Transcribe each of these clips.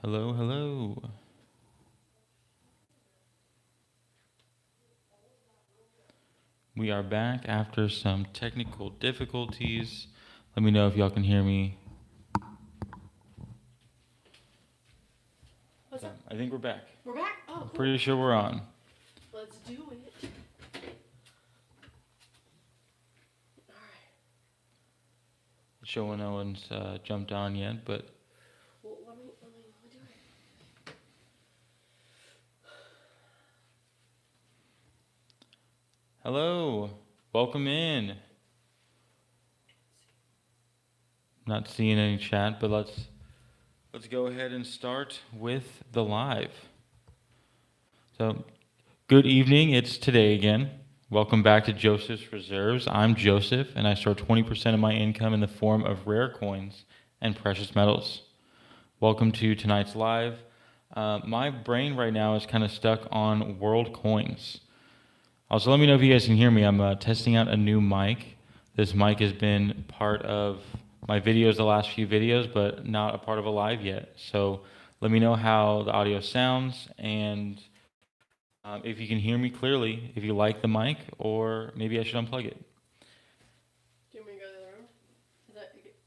Hello, hello. We are back after some technical difficulties. Let me know if y'all can hear me. What's up? I think we're back. We're back? Oh, cool. Pretty sure we're on. Let's do it. Alright. Showing no one's jumped on yet, but Well, let me do it. hello. Welcome in. Not seeing any chat, but let's go ahead and start with the live. So, good evening. It's today again. Welcome back to Joseph's Reserves. I'm Joseph, and I store 20% of my income in the form of rare coins and precious metals. Welcome to tonight's live. My brain right now is kind of stuck on world coins. Also, let me know if you guys can hear me. I'm testing out a new mic. This mic has been part of my videos, the last few videos, but not a part of a live yet. So let me know how the audio sounds and if you can hear me clearly, if you like the mic, or maybe I should unplug it. Do you want me to go to the other room?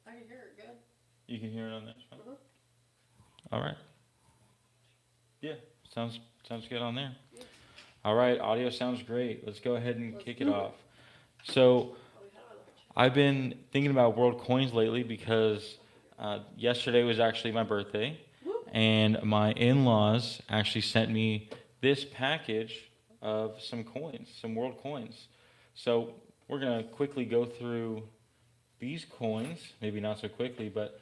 I can hear it good. You can hear it on this one? Uh-huh. All right. Yeah, sounds good on there. Yeah. All right, audio sounds great. Let's go ahead and Let's kick do it it. off. So Oh, we had our lunch. I've been thinking about world coins lately because yesterday was actually my birthday, Woo. and my in-laws actually sent me this package of some coins, some world coins. So we're gonna quickly go through these coins, maybe not so quickly, but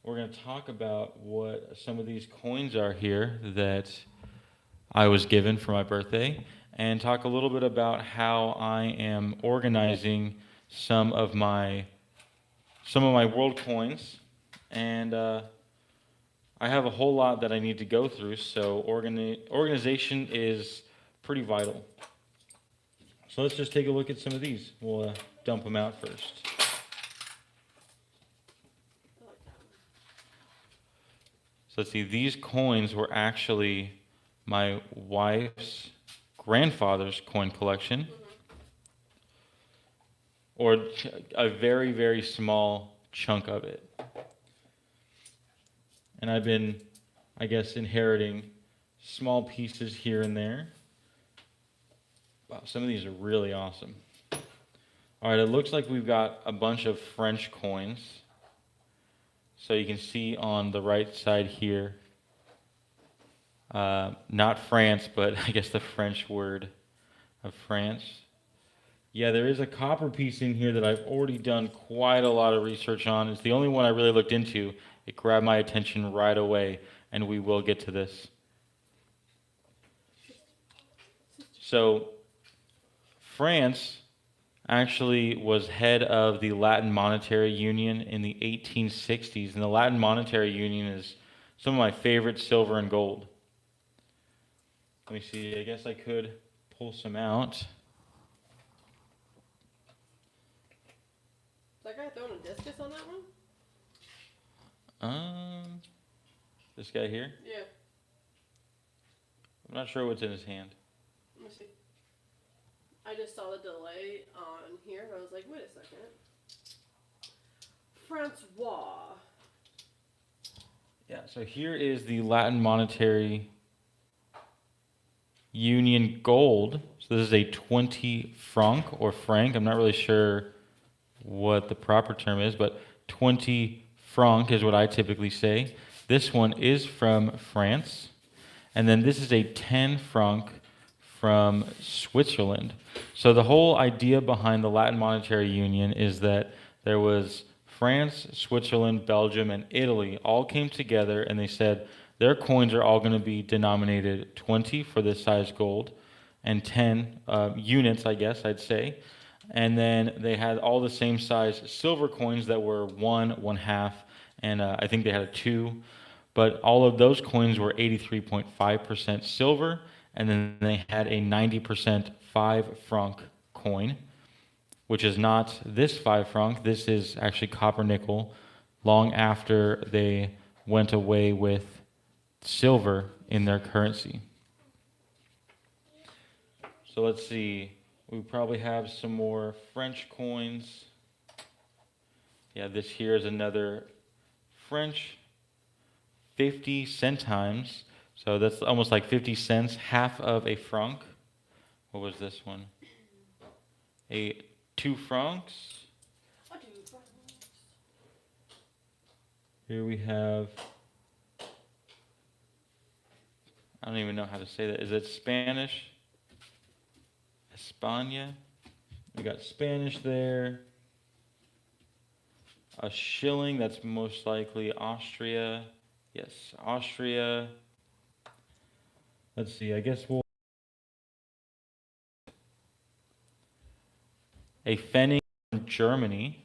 we're gonna talk about what some of these coins are here that I was given for my birthday, and talk a little bit about how I am organizing some of my world coins, and I have a whole lot that I need to go through. So organization is pretty vital. So let's just take a look at some of these. We'll dump them out first. I like that one. So let's see. These coins were actually my wife's grandfather's coin collection, or a very, very small chunk of it. And I've been, I guess, inheriting small pieces here and there. Wow, some of these are really awesome. All right, it looks like we've got a bunch of French coins. So you can see on the right side here, not France, but I guess the French word of France. Yeah, there is a copper piece in here that I've already done quite a lot of research on. It's the only one I really looked into. It grabbed my attention right away, and we will get to this. So, France actually was head of the Latin Monetary Union in the 1860s, and the Latin Monetary Union is some of my favorite silver and gold. Let me see, I guess I could pull some out. Is that guy throwing a discus on that one? This guy here? Yeah. I'm not sure what's in his hand. Let me see. I just saw the delay on here and I was like, wait a second. Francois. Yeah, so here is the Latin Monetary Union gold. So this is a 20 franc or franc. I'm not really sure what the proper term is, but 20 franc is what I typically say. This one is from France. And then this is a 10 franc from Switzerland. So the whole idea behind the Latin Monetary Union is that there was France, Switzerland, Belgium, and Italy all came together and they said their coins are all going to be denominated 20 for this size gold and 10 units, I guess I'd say. And then they had all the same size silver coins that were one half, and I think they had a 2. But all of those coins were 83.5% silver, and then they had a 90% 5 franc coin, which is not this 5 franc. This is actually copper nickel, long after they went away with silver in their currency. So let's see. We probably have some more French coins. Yeah, this here is another French 50 centimes. So that's almost like 50 cents, half of a franc. What was this one? A 2 francs. I do France. Here we have, I don't even know how to say that. Is it Spanish? España. We got Spanish there. A shilling, that's most likely Austria. Yes, Austria. Let's see, I guess we'll. A pfennig from Germany.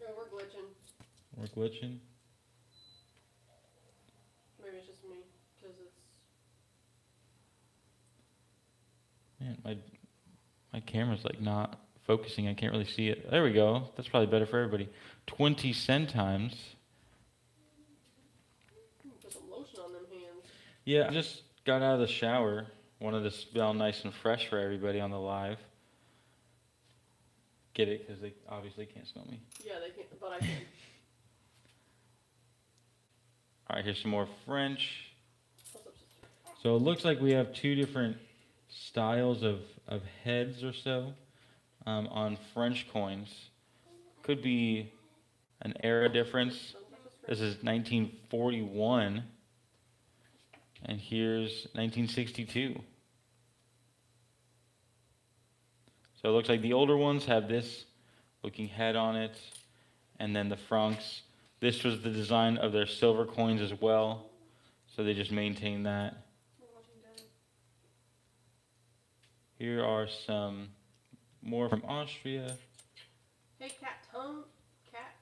No, we're glitching. We're glitching. Maybe it's just me, because it's... Man, my camera's like not focusing. I can't really see it. There we go. That's probably better for everybody. 20 centimes. Put some lotion on them hands. Yeah, I just got out of the shower. Wanted to smell nice and fresh for everybody on the live. Get it? Because they obviously can't smell me. Yeah, they can't, but I can. All right, here's some more French. What's up, sister? So it looks like we have two different styles of heads or so on French coins. Could be an era difference. This is 1941, and here's 1962. So it looks like the older ones have this looking head on it, and then the francs. This was the design of their silver coins as well, so they just maintain that. Here are some more from Austria. Hey, cat, tongue, cat.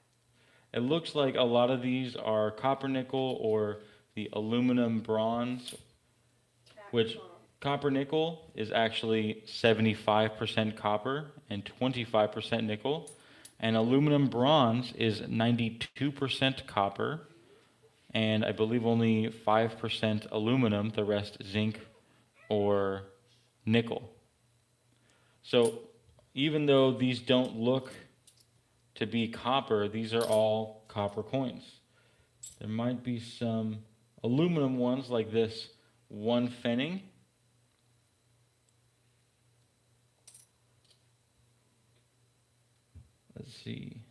It looks like a lot of these are copper nickel or the aluminum bronze, Cat which tongue. copper nickel is actually 75% copper and 25% nickel. And aluminum bronze is 92% copper and I believe only 5% aluminum, the rest zinc or nickel. So even though these don't look to be copper, these are all copper coins. There might be some aluminum ones like this one pfennig. Let's see.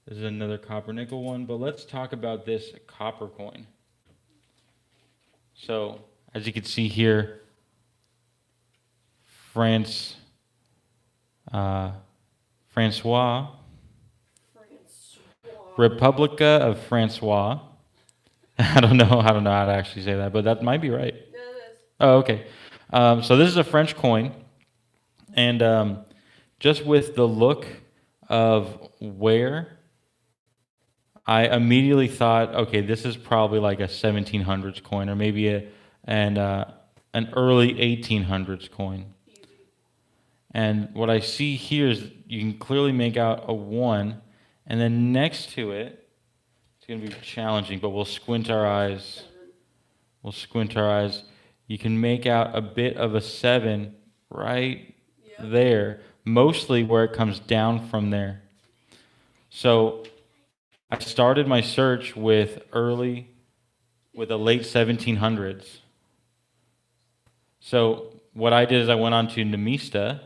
This is another copper nickel one, but let's talk about this copper coin. So, as you can see here, Francois, Republica of Francois. I don't know how to actually say that, but that might be right. Yeah, it is. Oh, okay. So this is a French coin, and just with the look of where, I immediately thought, okay, this is probably like a 1700s coin, or maybe an early 1800s coin. Easy. And what I see here is you can clearly make out a 1, and then next to it, it's going to be challenging, but we'll squint our eyes. 7. We'll squint our eyes. You can make out a bit of a 7 right Yep. there, mostly where it comes down from there. So I started my search with the late 1700s. So what I did is I went on to Nemista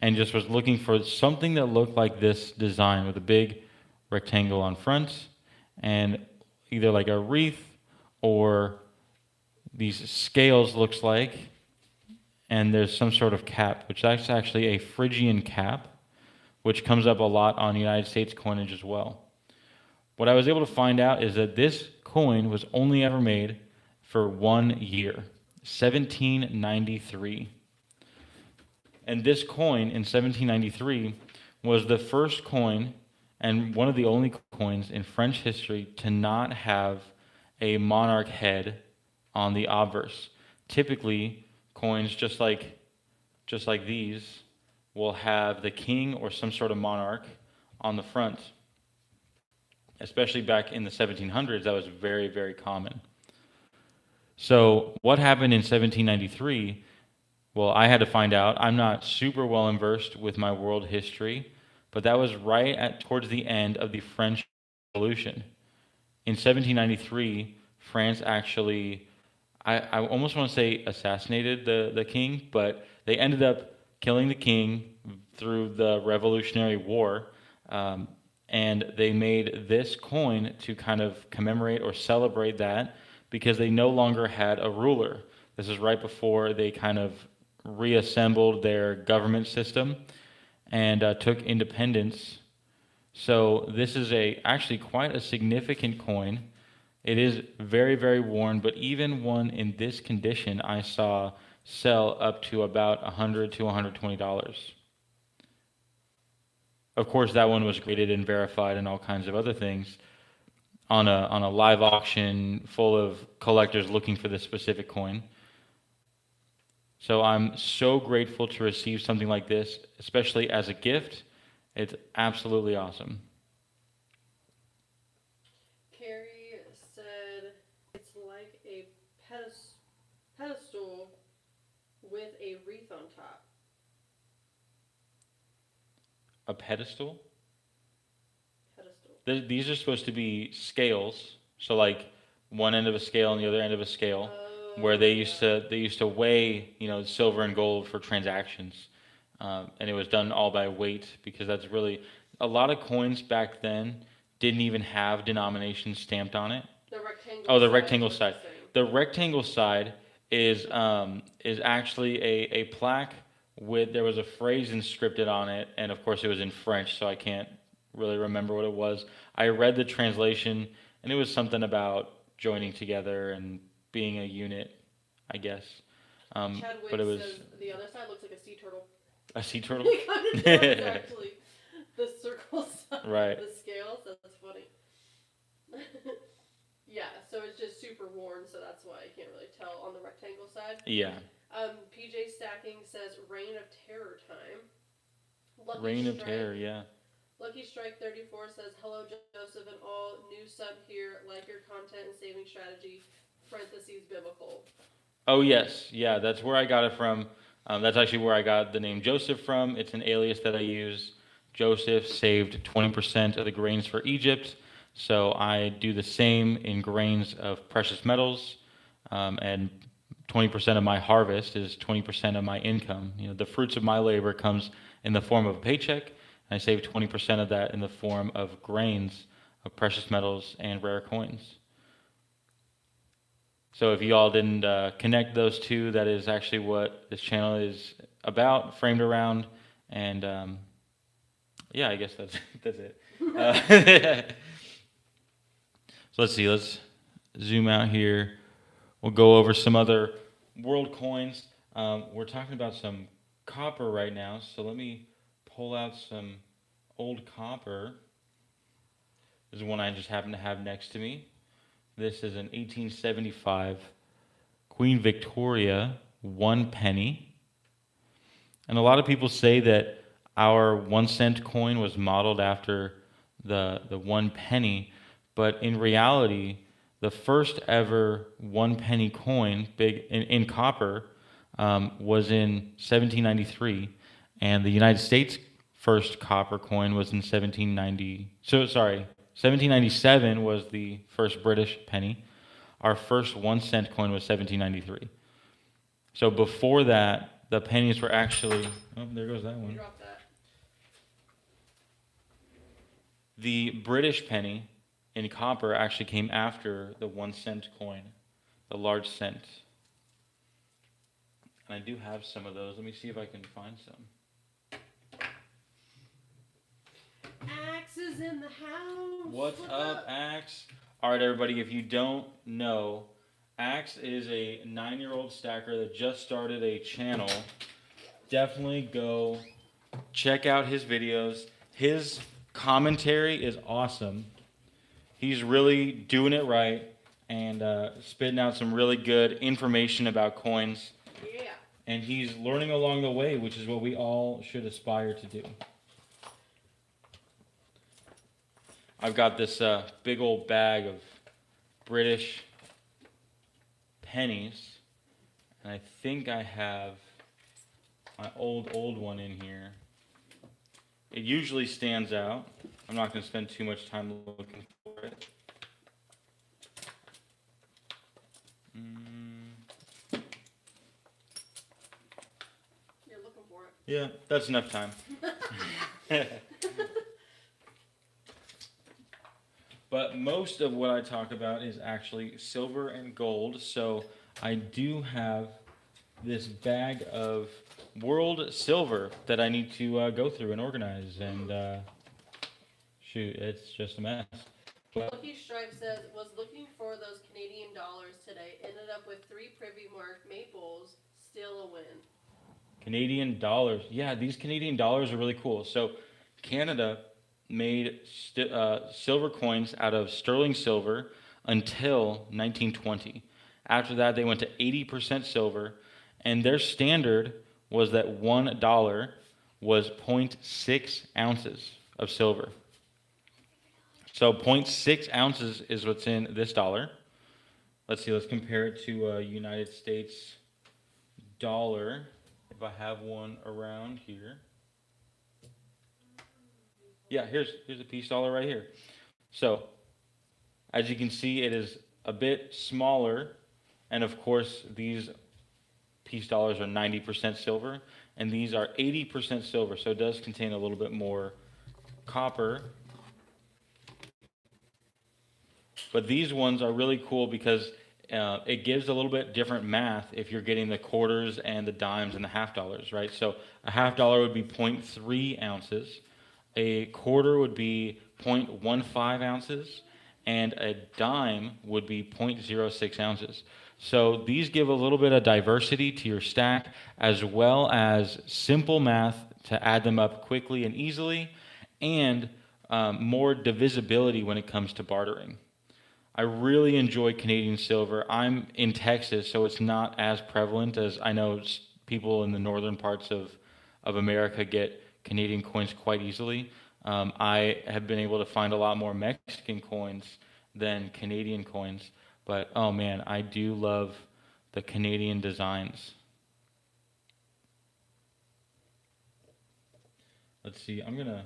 and just was looking for something that looked like this design with a big rectangle on front and either like a wreath or these scales looks like, and there's some sort of cap, which is actually a Phrygian cap, which comes up a lot on United States coinage as well. What I was able to find out is that this coin was only ever made for 1 year, 1793. And this coin in 1793 was the first coin and one of the only coins in French history to not have a monarch head on the obverse. Typically, coins just like these will have the king or some sort of monarch on the front. especially back in the 1700s, that was very, very common. So what happened in 1793? Well, I had to find out. I'm not super well immersed with my world history, but that was right at towards the end of the French Revolution. In 1793, France actually, I almost want to say assassinated the king, but they ended up killing the king through the Revolutionary War. Um, and they made this coin to kind of commemorate or celebrate that because they no longer had a ruler. This is right before they kind of reassembled their government system and took independence. So this is a actually quite a significant coin. It is very, very worn, but even one in this condition I saw sell up to about $100 to $120. Of course, that one was graded and verified and all kinds of other things on a live auction full of collectors looking for this specific coin. So I'm so grateful to receive something like this, especially as a gift. It's absolutely awesome. Carrie said it's like a pedestal with a wreath on top. A pedestal? Pedestal. These are supposed to be scales. So like one end of a scale and the other end of a scale, where they used to weigh, silver and gold for transactions, and it was done all by weight because that's really a lot of coins back then didn't even have denominations stamped on it. The rectangle. Oh, the side rectangle is what side. you're saying. The rectangle side is actually a plaque with there was a phrase inscripted on it, and of course it was in French, so I can't really remember what it was. I read the translation, and it was something about joining together and being a unit, I guess. Chadwick But it was says the other side looks like a sea turtle. a sea turtle. It kind of does, actually. The circle side Right. of the scales. That's funny. Yeah, so it's just super worn, so that's why I can't really tell on the rectangle side. Yeah. PJ Stacking says Reign of Terror time. Lucky Reign of Strike- Terror. Yeah. Lucky Strike 34 says, hello Joseph and all, new sub here, like your content and saving strategy, parentheses biblical. Oh yes, yeah. That's where I got it from. That's actually where I got the name Joseph from. It's an alias that I use. Joseph saved 20% of the grains for Egypt, so I do the same in grains of precious metals, and 20% of my harvest is 20% of my income. The fruits of my labor comes in the form of a paycheck, and I save 20% of that in the form of grains of precious metals and rare coins. So if you all didn't connect those two, that is actually what this channel is about, framed around, and yeah, I guess that's it. So let's see, let's zoom out here. We'll go over some other world coins. We're talking about some copper right now, so let me pull out some old copper. This is one I just happen to have next to me. This is an 1875 Queen Victoria 1 penny. And a lot of people say that our 1 cent coin was modeled after the 1 penny, but in reality, the first ever 1 penny coin, big in copper, was in 1793, and the United States' first copper coin was in 1790. 1797 was the first British penny. Our first 1 cent coin was 1793. So before that, the pennies were actually. Oh, there goes that one. Drop that. The British penny in copper actually came after the 1 cent coin, the large cent. And I do have some of those. Let me see if I can find some. Axe is in the house. What's up, Axe? All right, everybody, if you don't know, Axe is a 9-year-old stacker that just started a channel. Definitely go check out his videos. His commentary is awesome. He's really doing it right and spitting out some really good information about coins. Yeah. And he's learning along the way, which is what we all should aspire to do. I've got this big old bag of British pennies, and I think I have my old one in here. It usually stands out. I'm not going to spend too much time looking for it. You're looking for it. Yeah, that's enough time. But most of what I talk about is actually silver and gold. So I do have this bag of world silver that I need to go through and organize. And shoot, it's just a mess. Lucky Stripe says, was looking for those Canadian dollars today. Ended up with 3 Privy Mark Maples. Still a win. Canadian dollars. Yeah, these Canadian dollars are really cool. So Canada made silver coins out of sterling silver until 1920. After that, they went to 80% silver, and their standard was that $1 was 0.6 ounces of silver. So 0.6 ounces is what's in this dollar. Let's see, let's compare it to a United States dollar, if I have one around here. Yeah, here's a peace dollar right here. So, as you can see, it is a bit smaller, and of course, these peace dollars are 90% silver, and these are 80% silver, so it does contain a little bit more copper. But these ones are really cool because it gives a little bit different math if you're getting the quarters and the dimes and the half dollars, right? So a half dollar would be 0.3 ounces, a quarter would be 0.15 ounces, and a dime would be 0.06 ounces. So these give a little bit of diversity to your stack, as well as simple math to add them up quickly and easily, and more divisibility when it comes to bartering. I really enjoy Canadian silver. I'm in Texas, so it's not as prevalent as I know people in the northern parts of America get Canadian coins quite easily. I have been able to find a lot more Mexican coins than Canadian coins, but oh man, I do love the Canadian designs. Let's see, I'm gonna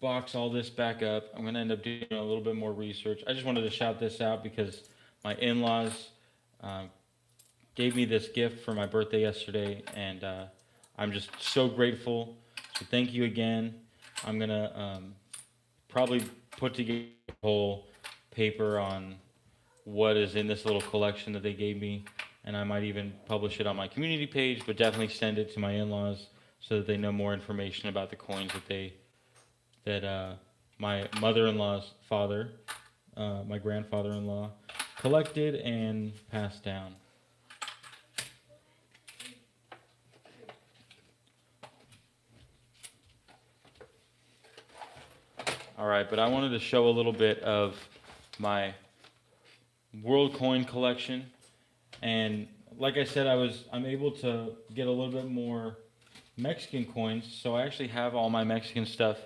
box all this back up. I'm going to end up doing a little bit more research. I just wanted to shout this out because my in-laws gave me this gift for my birthday yesterday, and I'm just so grateful. So thank you again. I'm going to probably put together a whole paper on what is in this little collection that they gave me, and I might even publish it on my community page, but definitely send it to my in-laws so that they know more information about the coins that my mother-in-law's father, my grandfather-in-law, collected and passed down. All right, but I wanted to show a little bit of my world coin collection, and like I said, I'm able to get a little bit more Mexican coins, so I actually have all my Mexican stuff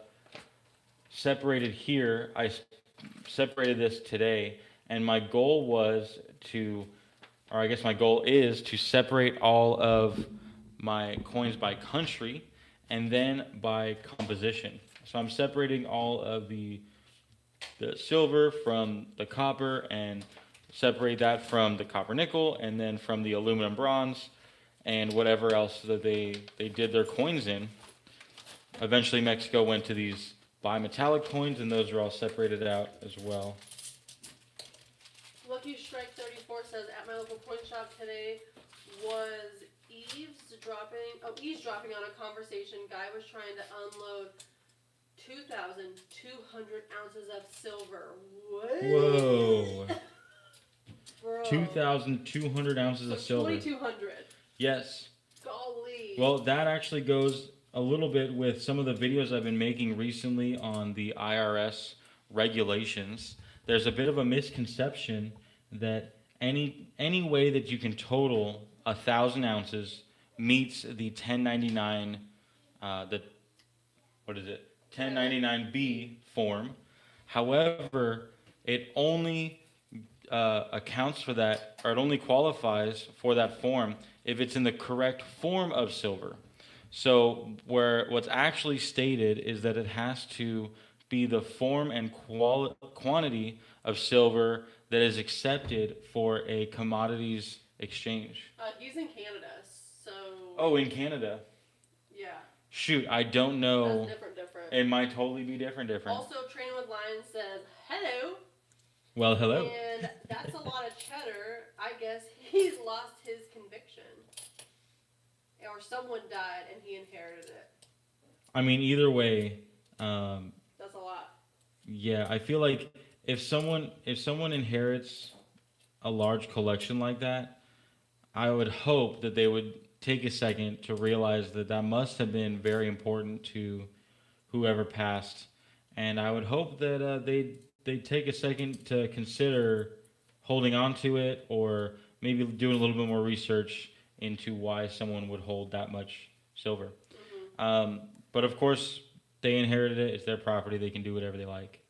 separated here. I separated this today, and my goal was or I guess my goal is to separate all of my coins by country and then by composition. So I'm separating all of the silver from the copper, and separate that from the copper nickel, and then from the aluminum bronze, and whatever else that they did their coins in. Eventually Mexico went to these bimetallic coins, and those are all separated out as well. Lucky Strike 34 says, at my local coin shop today was eavesdropping on a conversation. Guy was trying to unload 2,200 ounces of silver. What? Whoa. Bro. 2,200 ounces of silver. 2,200. Yes. Golly. Well, that actually goes a little bit with some of the videos I've been making recently on the IRS regulations. There's a bit of a misconception that any way that you can total 1,000 ounces meets the 1099, 1099B form. However, it only accounts for that, or it only qualifies for that form if it's in the correct form of silver. So, where what's actually stated is that it has to be the form and quantity of silver that is accepted for a commodities exchange. He's in Canada, so Oh, in Canada. yeah, Shoot, I don't that's know. different. It might totally be different. Also, Training with Lions says hello, Well, hello. and that's a lot of cheddar. I guess he's lost his conviction, or someone died and he inherited it. I mean, either way, That's a lot. yeah, I feel like if someone inherits a large collection like that, I would hope that they would take a second to realize that that must have been very important to whoever passed, and I would hope that they take a second to consider holding on to it, or maybe doing a little bit more research into why someone would hold that much silver. But of course, they inherited it; it's their property; they can do whatever they like.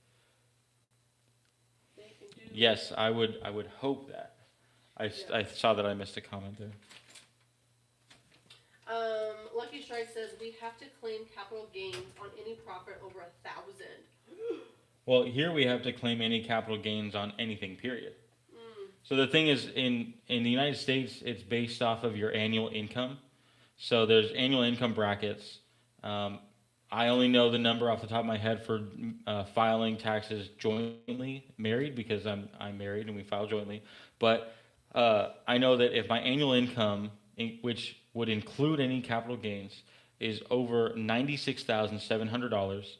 They can do. Yes, I would. I would hope that. I saw that I missed a comment there. Lucky Strike says we have to claim capital gains on any profit over 1,000. Well, here we have to claim any capital gains on anything, period. So the thing is, in the United States, it's based off of your annual income. So there's annual income brackets. I only know the number off the top of my head for filing taxes jointly married, because I'm married and we file jointly. But I know that if my annual income, which would include any capital gains, is over $96,700,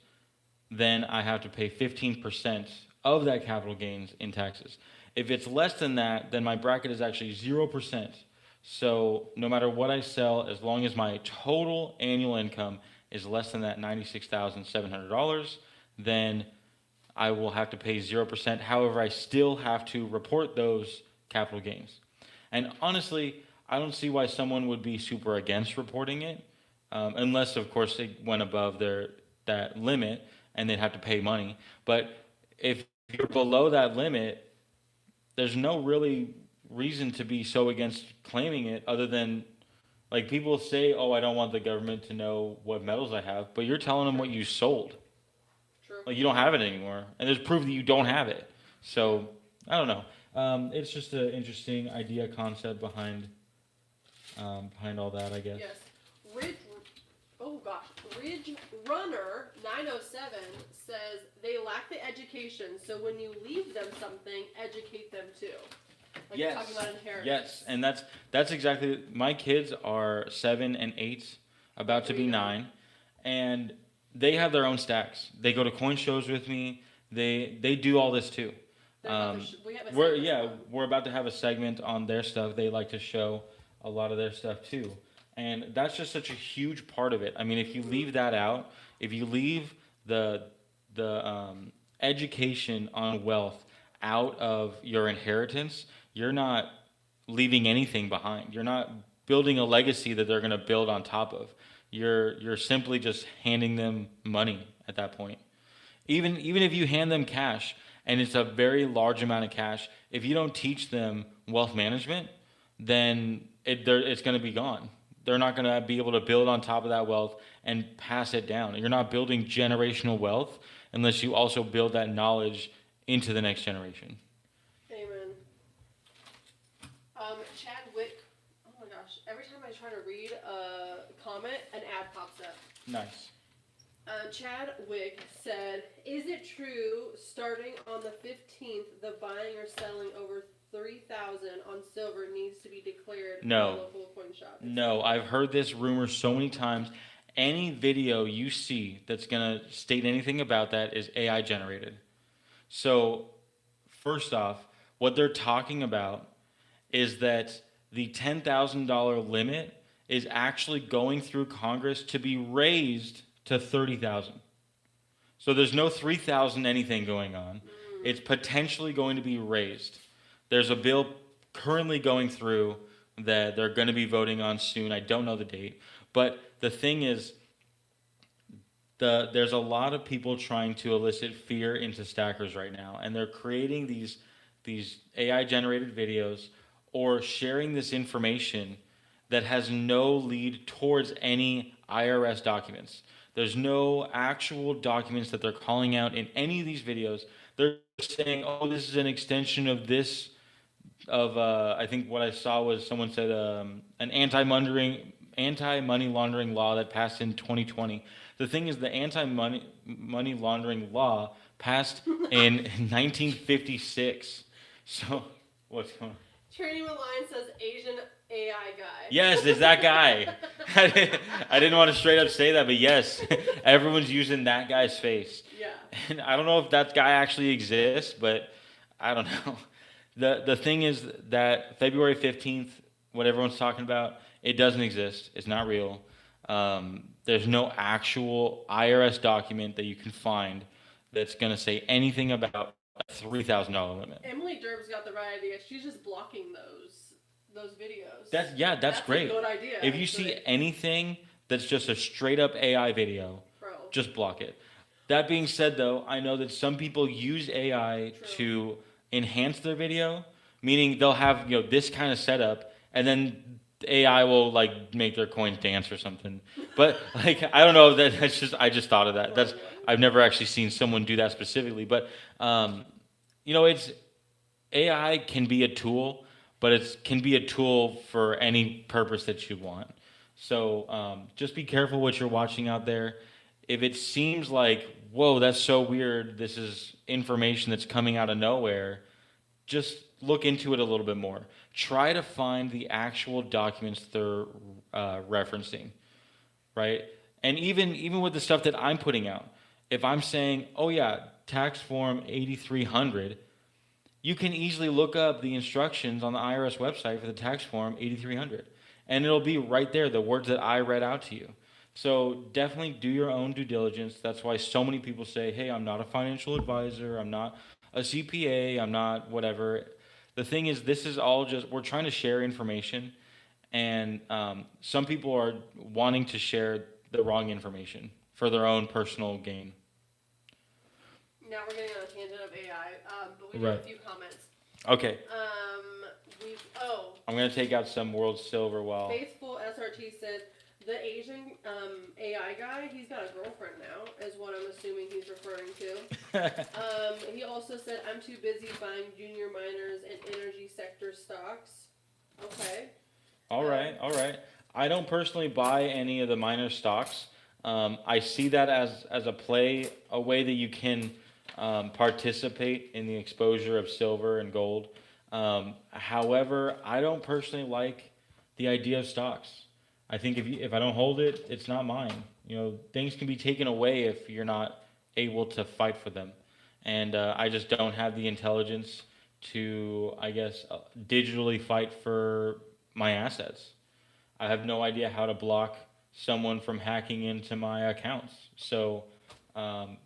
then I have to pay 15% of that capital gains in taxes. If it's less than that, then my bracket is actually 0%. So no matter what I sell, as long as my total annual income is less than that $96,700, then I will have to pay 0%. However, I still have to report those capital gains. And honestly, I don't see why someone would be super against reporting it, unless, of course, they went above that limit and they'd have to pay money. But if you're below that limit, there's no really reason to be so against claiming it, other than, like, people say, oh, I don't want the government to know what metals I have, but you're telling them what you sold. True. Like, you don't have it anymore, and there's proof that you don't have it. So I don't know. It's just an interesting idea, concept behind all that, I guess. Yes. Ridge Runner 907 says they lack the education, so when you leave them something, educate them too. Like Yes. talking about inheritance. Yes, and that's exactly. My kids are 7 and 8, about to be 9, and they have their own stacks. They go to coin shows with me. They do all this too. We have a segment We're about to have a segment on their stuff. They like to show a lot of their stuff too, and that's just such a huge part of it. I mean, if you leave that out, if you leave the education on wealth out of your inheritance, you're not leaving anything behind. You're not building a legacy that they're going to build on top of. You're simply just handing them money at that point. Even if you hand them cash, and it's a very large amount of cash, if you don't teach them wealth management, then it's going to be gone. They're not going to be able to build on top of that wealth and pass it down. You're not building generational wealth unless you also build that knowledge into the next generation. Amen. Chadwick. Oh my gosh! Every time I try to read a comment, an ad pops up. Nice. Chadwick said, "Is it true? Starting on the 15th, the buying or selling over 3,000 on silver needs to be declared No. in the local coin shop." No, I've heard this rumor so many times. Any video you see that's going to state anything about that is AI generated. So, first off, what they're talking about is that the $10,000 limit is actually going through Congress to be raised to 30,000. So there's no 3,000 anything going on. It's potentially going to be raised. There's a bill currently going through that they're going to be voting on soon. I don't know the date. But the thing is, there's a lot of people trying to elicit fear into stackers right now, and they're creating these AI generated videos or sharing this information that has no lead towards any IRS documents. There's no actual documents that they're calling out in any of these videos. They're saying, "Oh, this is an extension of this of I think what I saw was someone said an anti money laundering law that passed in 2020. The thing is, the anti money laundering law passed in 1956. So what's going on? Trinity Line says Asian AI guy. Yes, it's that guy. I didn't want to straight up say that, but yes, everyone's using that guy's face. Yeah. And I don't know if that guy actually exists, but I don't know. The thing is that February 15th, what everyone's talking about, it doesn't exist. It's not real. There's no actual IRS document that you can find that's going to say anything about a $3,000 limit. Emily Durb's got the right idea. She's just blocking those videos. That's great. A good idea. If you see anything that's just a straight up AI video, Bro. just block it. That being said, though, I know that some people use AI to enhance their video, meaning they'll have this kind of setup, and then the AI will like make their coins dance or something. But like I don't know, I just thought of that. I've never actually seen someone do that specifically, but it's AI can be a tool, but it can be a tool for any purpose that you want. So just be careful what you're watching out there. If it seems like, whoa, that's so weird, this is information that's coming out of nowhere, just look into it a little bit more. Try to find the actual documents they're referencing, right? And even with the stuff that I'm putting out, if I'm saying, oh yeah, tax form 8300, you can easily look up the instructions on the IRS website for the tax form 8300, and it'll be right there, the words that I read out to you. So definitely do your own due diligence. That's why so many people say, hey, I'm not a financial advisor, I'm not a CPA, I'm not whatever. The thing is, this is all just, we're trying to share information, and some people are wanting to share the wrong information for their own personal gain. Now we're getting on a tangent of AI, but we have a few comments. Okay. I'm going to take out some world silver while... Faithful SRT said, the Asian AI guy, he's got a girlfriend now, is what I'm assuming he's referring to. He also said, I'm too busy buying junior miners and energy sector stocks. Okay. All right. I don't personally buy any of the miner stocks. I see that as a play, a way that you can participate in the exposure of silver and gold. However, I don't personally like the idea of stocks. I think if I don't hold it, it's not mine. Things can be taken away if you're not able to fight for them. And I just don't have the intelligence to, I guess, digitally fight for my assets. I have no idea how to block someone from hacking into my accounts. So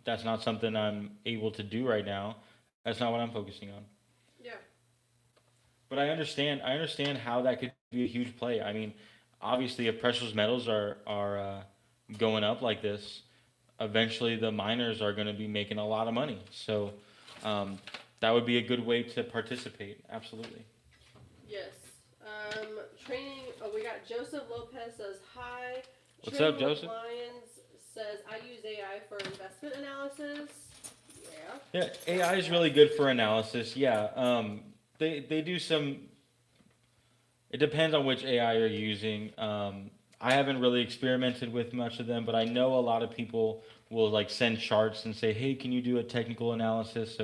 that's not something I'm able to do right now. That's not what I'm focusing on. Yeah. But I understand how that could be a huge play. I mean, obviously, if precious metals are going up like this, eventually the miners are going to be making a lot of money. So that would be a good way to participate. Absolutely. Yes. Training. Oh, we got Joseph Lopez says hi. What's up, Joseph? Lions says I use AI for investment analysis. Yeah, AI is really good for analysis. Yeah. They do some. It depends on which AI you're using. I haven't really experimented with much of them, but I know a lot of people will like send charts and say, "Hey, can you do a technical analysis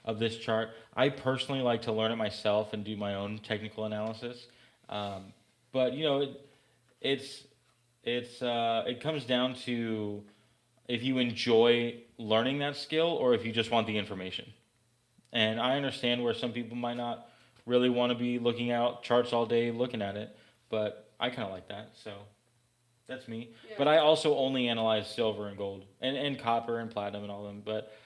of this chart?" I personally like to learn it myself and do my own technical analysis. But it comes down to if you enjoy learning that skill or if you just want the information. And I understand where some people might not really want to be looking out charts all day looking at it, but I kind of like that, so that's me. Yeah. But I also only analyze silver and gold and copper and platinum and all of them, but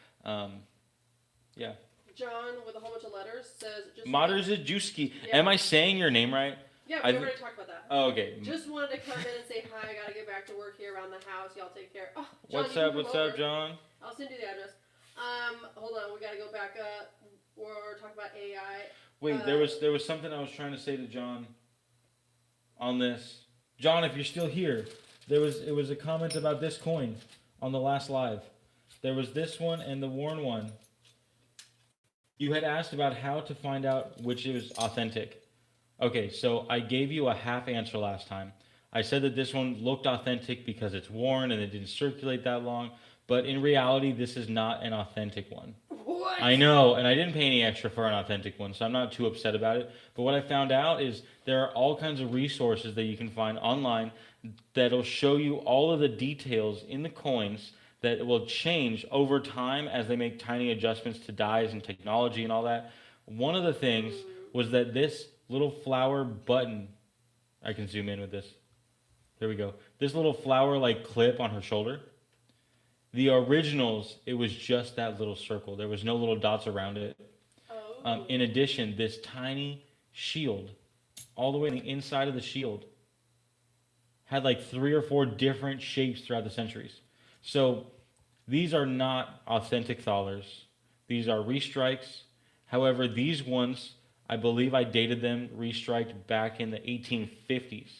yeah. John with a whole bunch of letters says... Materzajuski. Yeah. Am I saying your name right? Yeah, I we th- already talked about that. Oh, okay. Just wanted to come in and say hi. I gotta get back to work here around the house. Y'all take care. Oh, John, What's you can up? come What's over. up, John? I'll send you the address. Hold on. We gotta go back up. We're talking about AI. Wait, there was something I was trying to say to John on this. John, if you're still here, it was a comment about this coin on the last live. There was this one and the worn one. You had asked about how to find out which is authentic. Okay, so I gave you a half answer last time. I said that this one looked authentic because it's worn and it didn't circulate that long, but in reality, this is not an authentic one. What? I know, and I didn't pay any extra for an authentic one, so I'm not too upset about it. But what I found out is there are all kinds of resources that you can find online that'll show you all of the details in the coins that will change over time as they make tiny adjustments to dyes and technology and all that. One of the things was that this little flower button, I can zoom in with this. There we go. This little flower like clip on her shoulder. The originals, it was just that little circle. There was no little dots around it. Oh. In addition, this tiny shield, all the way on the inside of the shield, had like 3 or 4 different shapes throughout the centuries. So these are not authentic thalers. These are restrikes. However, these ones, I believe I dated them restriked back in the 1850s.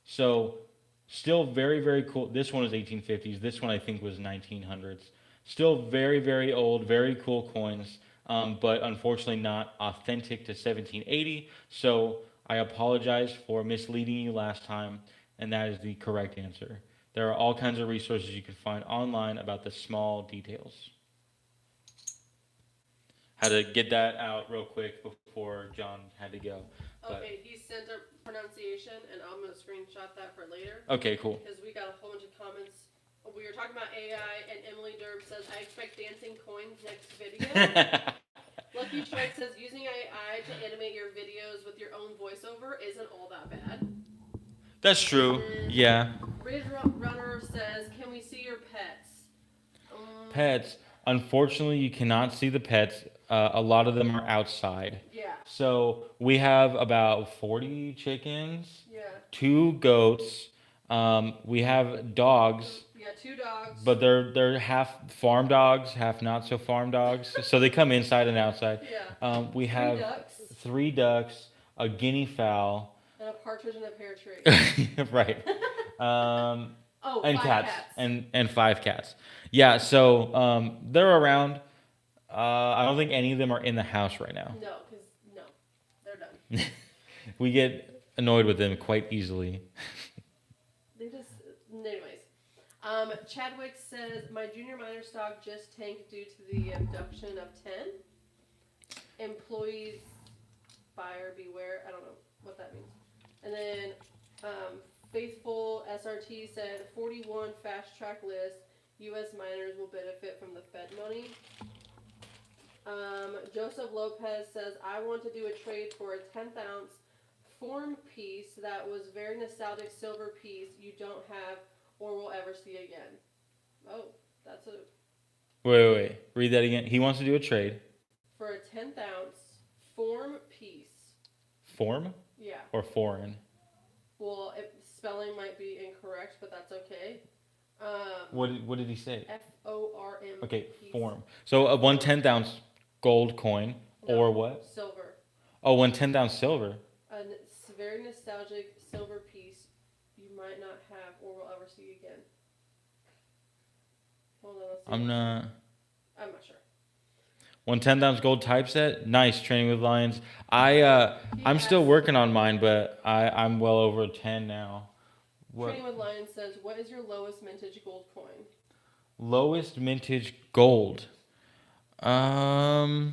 So still very, very cool. This one is 1850s. This one I think was 1900s. Still very, very old, very cool coins, but unfortunately not authentic to 1780. So I apologize for misleading you last time, and that is the correct answer. There are all kinds of resources you can find online about the small details. Had to get that out real quick before John had to go. But, Okay, he sent a pronunciation, and I'm gonna screenshot that for later. okay, cool. Because we got a whole bunch of comments. We were talking about AI, and Emily Derb says, I expect dancing coins next video. Lucky Strike says, using AI to animate your videos with your own voiceover isn't all that bad. That's true. Yeah. Ridge Runner says, can we see your pets? Pets. Unfortunately, you cannot see the pets. A lot of them are outside. Yeah. So we have about 40 chickens, Yeah. 2 goats. We have dogs. We got 2 dogs. But they're half farm dogs, half not so farm dogs. So they come inside and outside. Yeah. We have 3 ducks, a guinea fowl, and a partridge in a pear tree. right? And 5 cats, and 5 cats. Yeah. So they're around. I don't think any of them are in the house right now. No, they're done. We get annoyed with them quite easily. They just, anyways. Chadwick says, my junior miner stock just tanked due to the abduction of 10 employees. Buyer beware. I don't know what that means. And then Faithful SRT said 41 fast track list. U.S. miners will benefit from the Fed money. Joseph Lopez says, I want to do a trade for a 10th ounce form piece that was very nostalgic silver piece you don't have or will ever see again. Oh, that's a... Wait. Read that again. He wants to do a trade. For a 10th ounce form piece. Form? Yeah. Or foreign? Well, spelling might be incorrect, but that's okay. What did he say? FORM. Okay, piece. form. So a 1/10 ounce gold coin, or what? Silver. Oh, 1/10 ounce silver. A very nostalgic silver piece you might not have or will ever see again. Hold on, let's see. I'm not sure. 1/10 ounce gold typeset. Nice. Training with Lions. I'm still working on mine, but I'm well over 10 now. What? Training with Lions says, what is your lowest mintage gold coin? Lowest mintage gold. I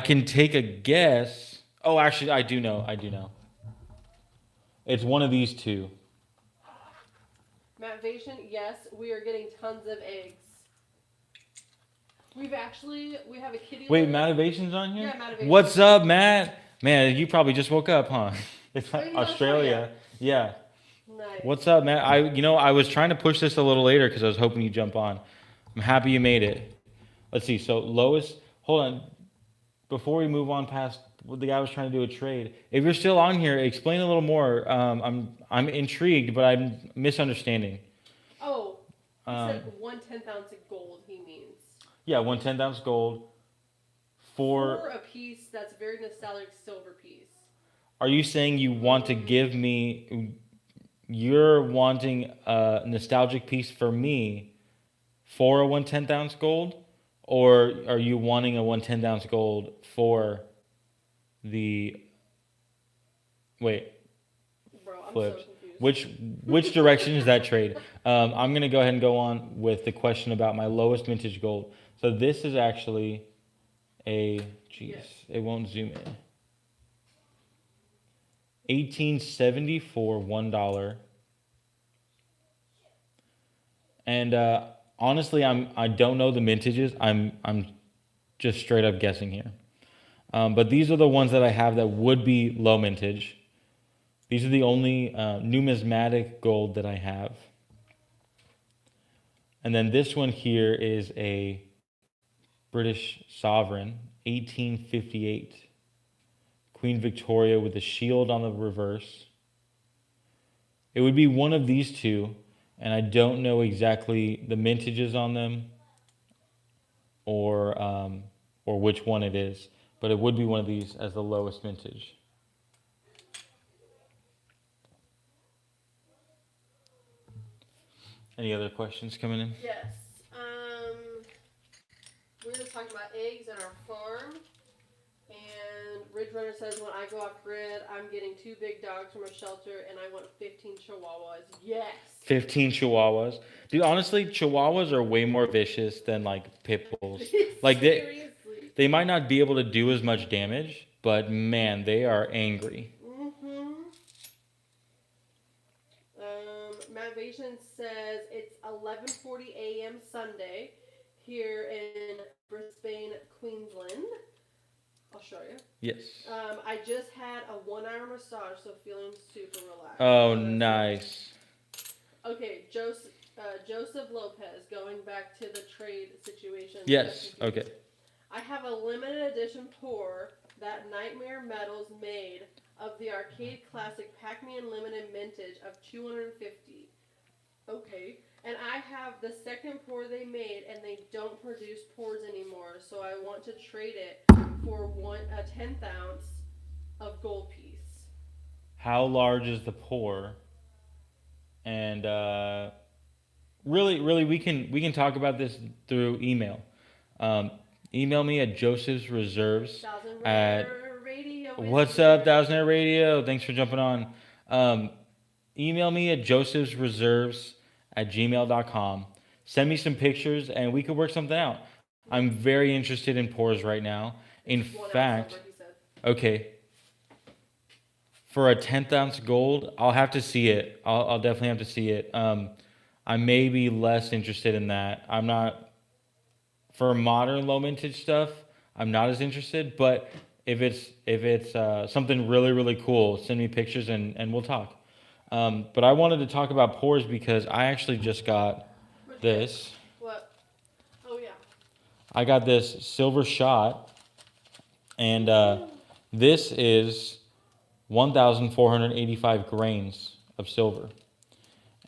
can take a guess. Oh, actually, I do know. It's one of these 2. Matt Vation, yes, we are getting tons of eggs. We have a kitty. Wait, litter. Matt Evasion's on here? Yeah, Matt Evasion. What's up, Matt? Man, you probably just woke up, huh? It's Oh, you Australia. Yeah. Nice. What's up, Matt? I was trying to push this a little later because I was hoping you'd jump on. I'm happy you made it. Let's see. So lowest. Hold on. Before we move on past the guy was trying to do a trade. If you're still on here, explain a little more. I'm intrigued, but I'm misunderstanding. Oh, he Um, said 1/10 ounce of gold. He means yeah, 1/10 ounce gold for for. a piece that's very nostalgic silver piece. Are you saying you want to give me? You're wanting a nostalgic piece for me for a 1/10 ounce gold, or are you wanting a 1/10 ounce gold for the? Wait, Bro, I'm flipped. so confused. Which direction is that trade? I'm gonna go ahead and go on with the question about my lowest vintage gold. So this is actually a. Jeez, Yes. it won't zoom in. 1874, $1. And honestly, I don't know the mintages. I'm just straight up guessing here. But these are the ones that I have that would be low mintage. These are the only numismatic gold that I have. And then this one here is a British sovereign, 1858. Queen Victoria with the shield on the reverse. It would be one of these two, and I don't know exactly the mintages on them or which one it is, but it would be one of these as the lowest vintage. Any other questions coming in? Yes. We were just talking about eggs in our farm. And Ridge Runner says, when I go off grid, I'm getting 2 big dogs from a shelter and I want 15 chihuahuas. Yes. 15 chihuahuas. Dude, honestly, chihuahuas are way more vicious than like pit bulls. Like Seriously. they might not be able to do as much damage, but man, they are angry. Matt Vasion says it's 11:40 a.m. Sunday here in Brisbane, Queensland. I'll show you. Yes. I just had a 1-hour massage, so feeling super relaxed. Oh, nice. Okay, Joseph Lopez, going back to the trade situation. Yes, okay. I have a limited edition pour that Nightmare Metals made of the arcade classic Pac-Man limited mintage of 250. Okay. And I have the second pour they made, and they don't produce pours anymore, so I want to trade it for a 10th ounce of gold piece. How large is the pour? And really, we can talk about this through email. Email me at Joseph's Reserves at Radio. What's up, Thousand Air Radio? Thanks for jumping on. Email me at Joseph's Reserves at gmail.com. Send me some pictures and we could work something out. I'm very interested in pours right now. In fact, okay, for a 10th ounce gold, I'll have to see it. I'll definitely have to see it. I may be less interested in that. I'm not, for modern low mintage stuff, I'm not as interested, but if it's something really cool, send me pictures and we'll talk. But I wanted to talk about pours because I actually just got this. What? Oh, yeah. I got this silver shot, and this is 1,485 grains of silver.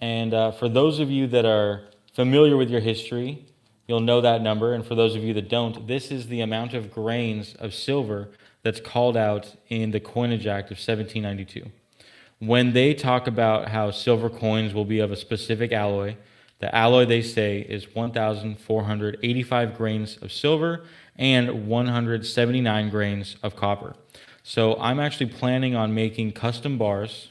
And for those of you that are familiar with your history, you'll know that number. And for those of you that don't, this is the amount of grains of silver that's called out in the Coinage Act of 1792. When they talk about how silver coins will be of a specific alloy, the alloy they say is 1,485 grains of silver and 179 grains of copper. So I'm actually planning on making custom bars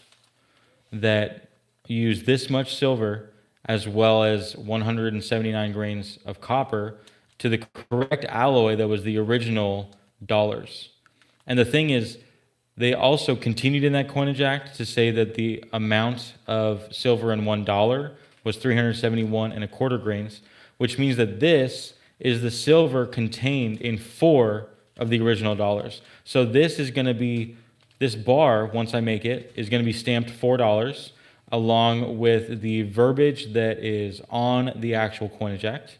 that use this much silver as well as 179 grains of copper to the correct alloy that was the original dollars. And the thing is, they also continued in that Coinage Act to say that the amount of silver in $1 was 371 and a quarter grains, which means that this is the silver contained in 4 of the original dollars. So this is going to be, this bar, once I make it, is going to be stamped $4 along with the verbiage that is on the actual Coinage Act.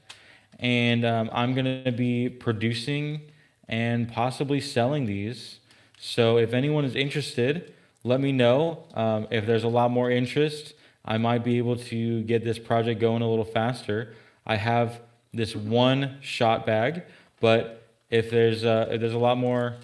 And I'm going to be producing and possibly selling these So if anyone is interested, let me know. If there's a lot more interest, I might be able to get this project going a little faster. I have this one shot bag, but if there's a lot more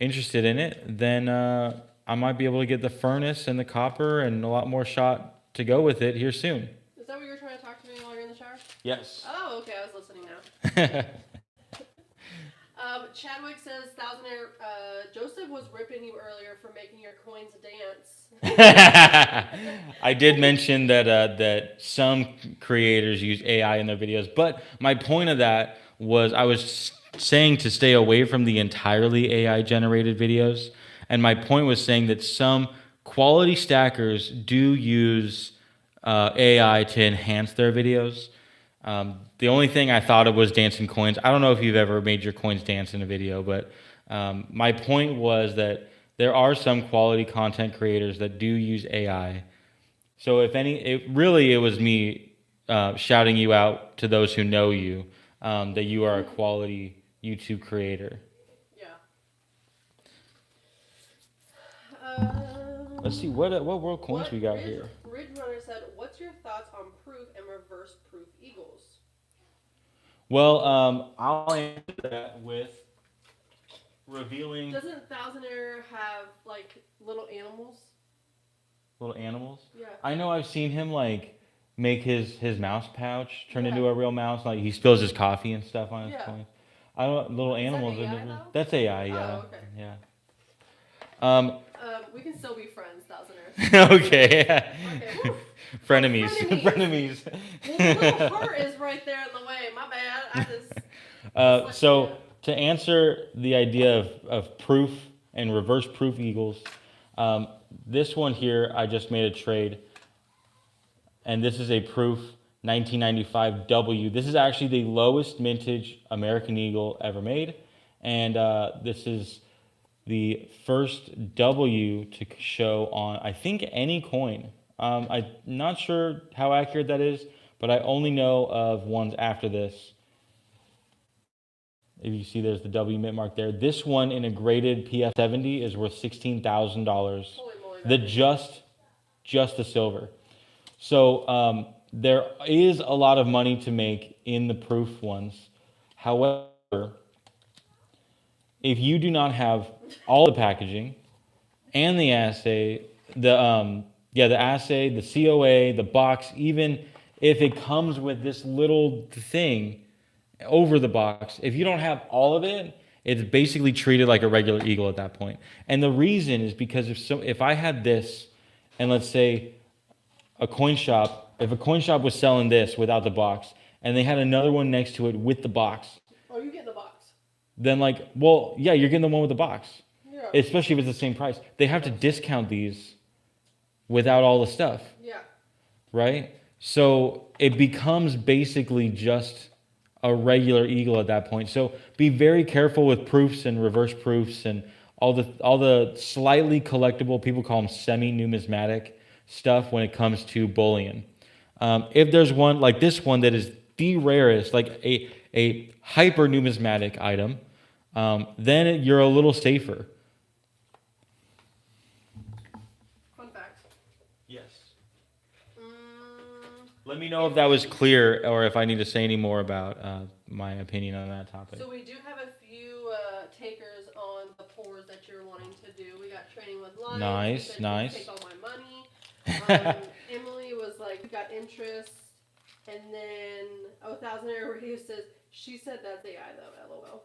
interested in it, then I might be able to get the furnace and the copper and a lot more shot to go with it here soon. Is that what you were trying to talk to me while you're in the shower? Yes. Oh, okay. I was listening now. Chadwick says, Thousandaire, Joseph was ripping you earlier for making your coins dance. I did mention that some creators use AI in their videos, but my point of that was I was saying to stay away from the entirely AI generated videos, and my point was saying that some quality stackers do use AI to enhance their videos. The only thing I thought of was dancing coins. I don't know if you've ever made your coins dance in a video, but my point was that there are some quality content creators that do use AI. So if any, it was me shouting you out to those who know you, that you are a quality YouTube creator. Yeah. Let's see, what world coins we got here? Ridge Runner said, what's your thoughts on proof and reverse proof eagles? Well, I'll answer that with revealing Doesn't Thousandaire have, like, little animals? little animals. Yeah. I know I've seen him like make his mouse pouch turn Yeah. into a real mouse. Like he spills his coffee and stuff on his Yeah. coins. I don't little Is that animals. I've AI never- though? That's AI. Yeah. Oh, okay. Yeah. We can still be friends, Thousandaire. Okay. Okay, whew. Frenemies. Frenemies. Frenemies. Well, the little heart is right there in the way. My bad. I just. So to answer the idea of proof and reverse proof eagles, this one here I just made a trade, and this is a proof 1995 W. This is actually the lowest mintage American Eagle ever made, and this is the first W to show on I think any coin. I'm not sure how accurate that is, but I only know of ones after this. If you see, there's the W mint mark there. This one in a graded PF70 is worth $16,000. Holy moly. The just the silver. So there is a lot of money to make in the proof ones. However, if you do not have all the packaging and the assay, the assay, the COA, the box, even if it comes with this little thing over the box, if you don't have all of it, it's basically treated like a regular eagle at that point. And the reason is because if I had this, and let's say if a coin shop was selling this without the box, and they had another one next to it with the box, Oh, you get the box. then you're getting the one with the box. Yeah. Especially if it's the same price. They have to discount these without all the stuff, Yeah. right? So it becomes basically just a regular eagle at that point. So be very careful with proofs and reverse proofs and all the slightly collectible, people call them semi-numismatic stuff when it comes to bullion. If there's one like this one that is the rarest, like a hyper numismatic item, then you're a little safer. Fun fact. Yes. Let me know if that was clear or if I need to say any more about my opinion on that topic. So we do have a few takers on the pours that you're wanting to do. We got training with lions. Nice, You said nice. Take all my money. Emily was like, we got interest. And then, Thousandaire Radio says, she said that's AI though, LOL.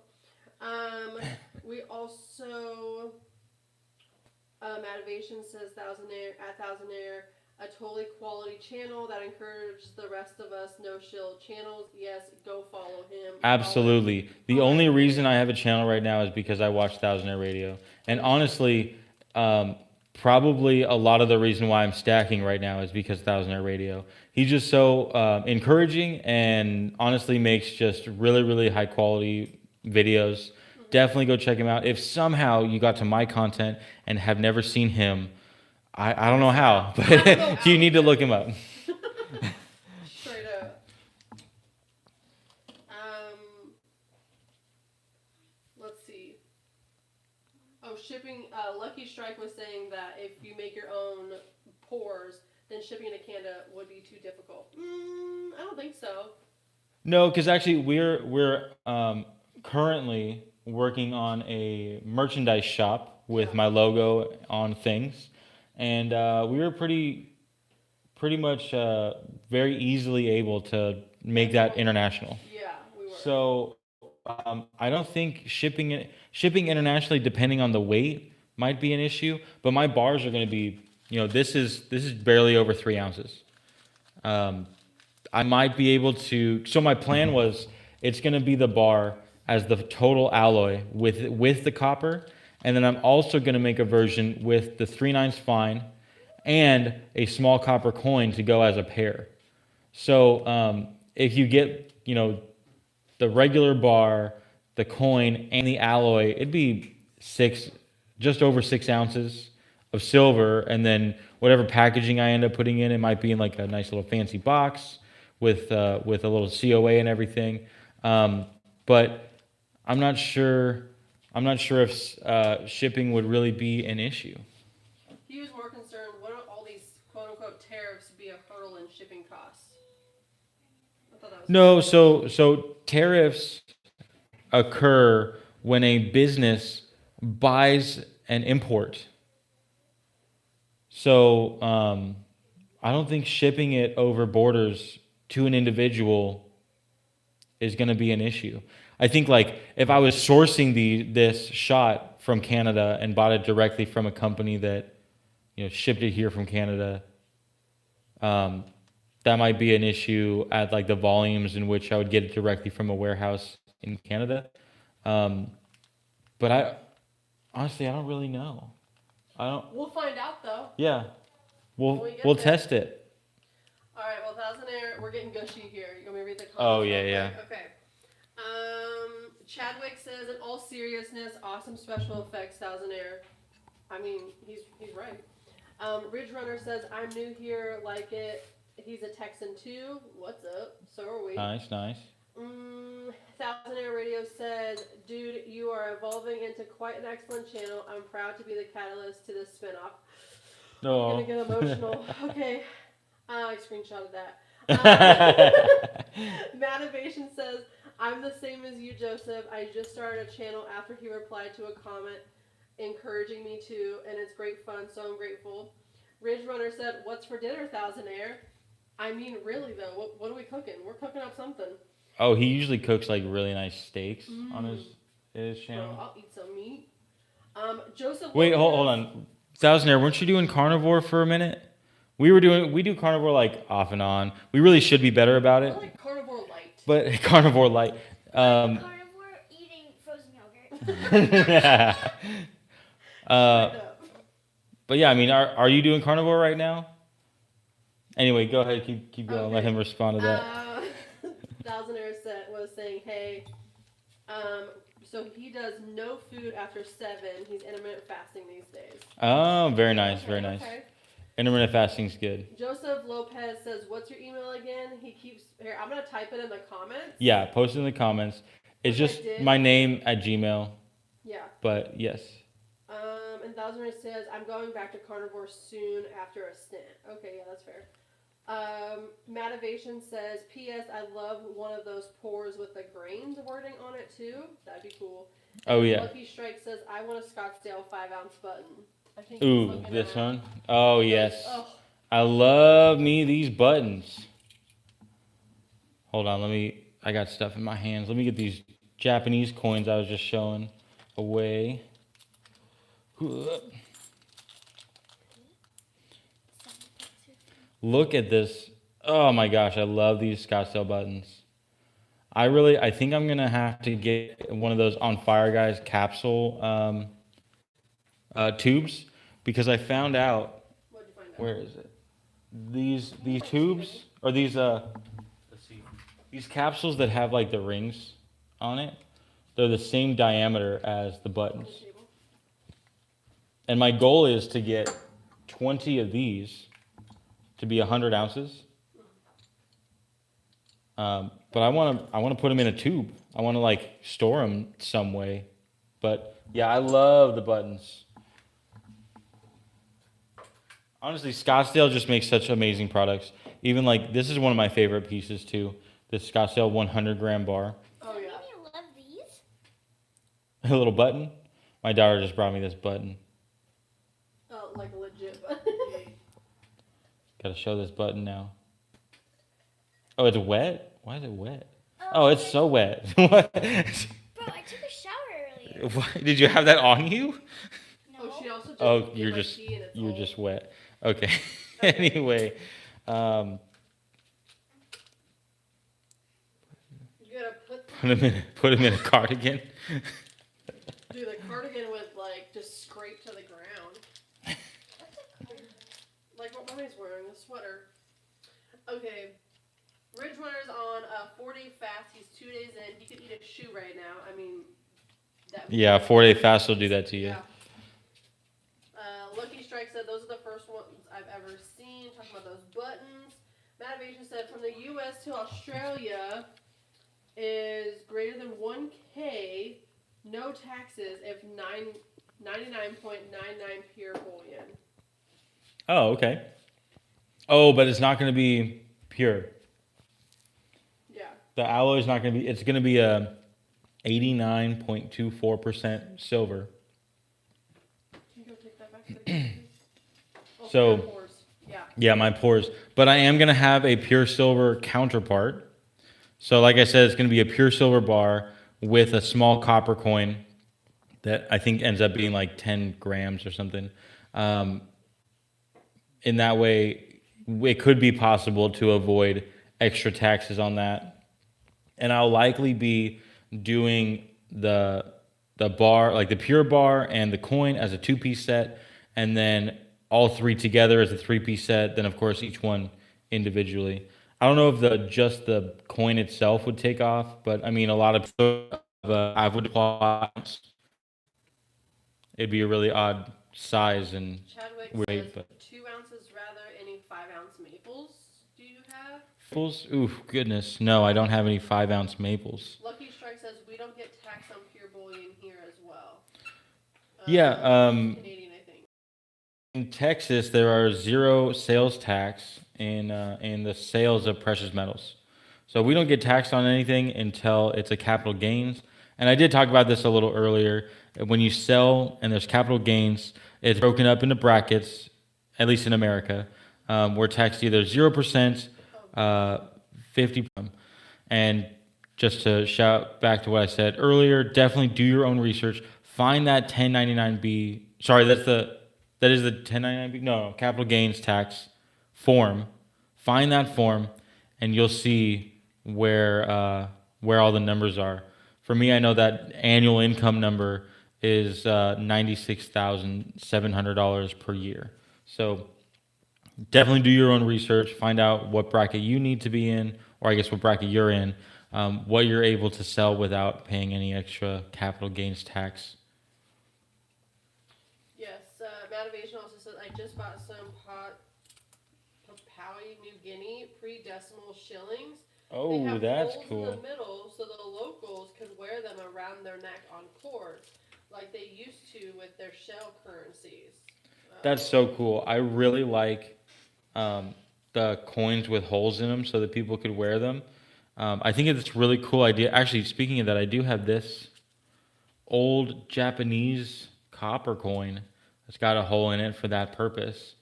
We also, Motivation says Thousandaire, a totally quality channel that encourages the rest of us no shill channels. Yes, go follow him. Absolutely. The only reason I have a channel right now is because I watch Thousandaire Radio. And honestly, probably a lot of the reason why I'm stacking right now is because Thousandaire Radio. He's just so encouraging and honestly makes just really, really high quality videos. Definitely go check him out. If somehow you got to my content and have never seen him, I don't know how, but you need to look him up. Straight up. Let's see. Oh, shipping, Lucky Strike was saying that if you make your own pours, then shipping to Canada would be too difficult. I don't think so. No, because actually we're currently working on a merchandise shop with Yeah. my logo on things, and we were pretty much very easily able to make that international. Yeah, we were. So I don't think shipping internationally, depending on the weight, might be an issue. But my bars are going to be, this is barely over 3 ounces. I might be able to. So my plan was it's going to be the bar as the total alloy with the copper, and then I'm also going to make a version with the 3/9 fine and a small copper coin to go as a pair. So if you get the regular bar, the coin, and the alloy, it'd be just over 6 ounces of silver, and then whatever packaging I end up putting in, it might be in like a nice little fancy box with a little COA and everything. But I'm not sure. I'm not sure if shipping would really be an issue. He was more concerned, wouldn't all these quote unquote tariffs be a hurdle in shipping costs? I thought that was No, so tariffs occur when a business buys an import. So I don't think shipping it over borders to an individual is going to be an issue. I think like if I was sourcing this shot from Canada and bought it directly from a company that shipped it here from Canada, that might be an issue at like the volumes in which I would get it directly from a warehouse in Canada. But honestly, I don't really know. I don't. We'll find out though. Yeah, When we get we'll there. test it. All right, well, Thousandaire, we're getting gushy here. You want me to read the comments? Oh, yeah, real yeah. quick? Okay. Chadwick says, in all seriousness, awesome special effects, Thousandaire. I mean, he's right. Ridge Runner says, I'm new here, like it. He's a Texan too. What's up? So are we. Nice. Thousandaire Radio says, dude, you are evolving into quite an excellent channel. I'm proud to be the catalyst to this spinoff. No. I'm gonna get emotional. Okay. I screenshotted that. Mativation says, I'm the same as you, Joseph. I just started a channel after he replied to a comment encouraging me to, and it's great fun, so I'm grateful. Ridge Runner said, what's for dinner, Thousandaire? I mean, really, though, what are we cooking? We're cooking up something. Oh, he usually cooks like really nice steaks on his channel. Bro, I'll eat some meat. Joseph. Wait, Lopez, hold on. Thousandaire, weren't you doing carnivore for a minute? We do carnivore like off and on. We really should be better about I it. like carnivore light. But carnivore light. Carnivore eating frozen yogurt. But yeah, I mean, are you doing carnivore right now? Anyway, go ahead, keep going. Okay. Let him respond to that. Thousandaire was saying, hey, so he does no food after 7. He's intermittent fasting these days. Oh, very nice, very nice. Okay. Intermittent fasting's good. Joseph Lopez says, what's your email again? He keeps, here, I'm going to type it in the comments. Yeah, post it in the comments. It's Which I just did. my name at Gmail, Yeah. but yes. And Thousandaire says, I'm going back to carnivore soon after a stint. Okay, yeah, that's fair. Mativation says, P.S. I love one of those pours with the grains wording on it too. That'd be cool. Oh, And yeah. Lucky Strike says, I want a Scottsdale 5-ounce button. I think he's Ooh, looking this at- one? Oh, yes. Oh, I love me these buttons. Hold on, I got stuff in my hands. Let me get these Japanese coins I was just showing away. Look at this. Oh my gosh, I love these Scottsdale buttons. I think I'm gonna have to get one of those On Fire Guys capsule tubes, because I found out, what'd you find out? where is it? These tubes, or these let's see, these capsules that have like the rings on it, they're the same diameter as the buttons. And my goal is to get 20 of these to be 100 ounces. But I want to put them in a tube. I want to like store them some way. But Yeah, I love the buttons. Honestly, Scottsdale just makes such amazing products. Even like this is one of my favorite pieces too. This Scottsdale 100 gram bar. Does Oh that yeah. mean you love these? A little button. My daughter just brought me this button. Oh, like a legit. Gotta show this button now. Oh, it's wet? Why is it wet? Oh, it's so wet. What? Bro, I took a shower earlier. What? Did you have that on you? No. Oh, she also just Oh, did you're my just tea and it's you're all- just wet. Okay. Okay. Anyway, You gotta put put him in a cardigan. do the cardigan with like just scrape to the ground. Like what mommy's wearing, a sweater. Okay. Ridge Runner's on a 4-day fast. He's 2 days in. He could eat a shoe right now. I mean, that. Yeah, 4-day fast will do that to you. Yeah. Lucky Strike said those are the first ones I've ever seen. Talking about those buttons. Mativation said from the U.S. to Australia is greater than 1K, no taxes if 99.99 pure bullion. Oh, okay. Oh, but it's not going to be pure. Yeah. The alloy is not going to be. It's going to be a 89.24% silver. Can you go take that back to the kitchen, please? Oh, So- yeah, pores. Yeah. Yeah, my pores. But I am going to have a pure silver counterpart. So, like I said, it's going to be a pure silver bar with a small copper coin that I think ends up being like 10 grams or something. In that way, it could be possible to avoid extra taxes on that. And I'll likely be doing the bar, like the pure bar and the coin as a 2-piece set, and then all three together as a 3-piece set. Then, of course, each one individually. I don't know if just the coin itself would take off, but I mean, a lot of I would claws. It'd be a really odd size and Chadwick Wait, says but- 2 ounces rather. Any 5-ounce maples do you have? maples. Oof, goodness, no, I don't have any 5-ounce maples. Lucky Strike says we don't get taxed on pure bullion here as well. Yeah, Canadian, I think. In Texas, there are 0 sales tax in the sales of precious metals. So we don't get taxed on anything until it's a capital gains. And I did talk about this a little earlier. When you sell and there's capital gains, it's broken up into brackets, at least in America. We're taxed either 0%, 50%. And just to shout back to what I said earlier, definitely do your own research. Find that 1099B. Sorry, that is the 1099B. No, capital gains tax form. Find that form, and you'll see where all the numbers are. For me, I know that annual income number is $96,700 per year. So definitely do your own research. Find out what bracket you need to be in, or I guess what bracket you're in, what you're able to sell without paying any extra capital gains tax. Yes, Mativation also says I just bought some Papua New Guinea pre-decimal shillings. They Oh, have that's holes in cool. the middle, so the locals can wear them around their neck on cords, like they used to with their shell currencies. That's so cool. I really like the coins with holes in them so that people could wear them. I think it's a really cool idea. Actually, speaking of that, I do have this old Japanese copper coin that's got a hole in it for that purpose.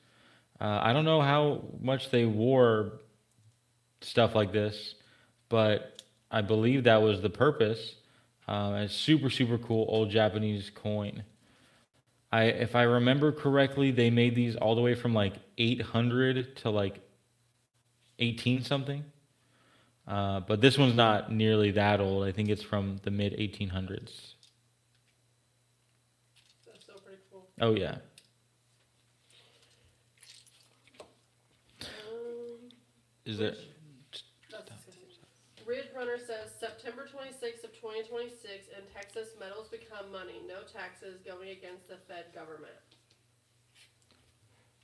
I don't know how much they wore stuff like this, but I believe that was the purpose. It's super, super cool old Japanese coin. If I remember correctly, they made these all the way from like 800 to like 18 something. But this one's not nearly that old. I think it's from the mid 1800s. That's so pretty cool. Oh yeah. Is there? That's disgusting. Ridge Runner says September 26th of 2026 in Texas, metals become money. No taxes going against the Fed government.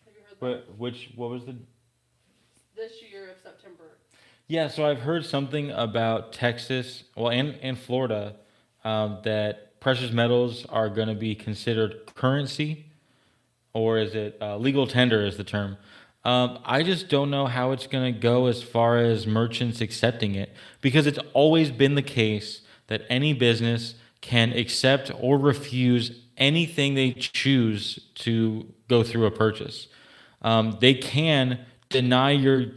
Have you heard that? What was the? This year of September. Yeah, so I've heard something about Texas, well, and Florida, that precious metals are going to be considered currency, or is it legal tender is the term. I just don't know how it's going to go as far as merchants accepting it, because it's always been the case that any business can accept or refuse anything they choose to go through a purchase. They can deny your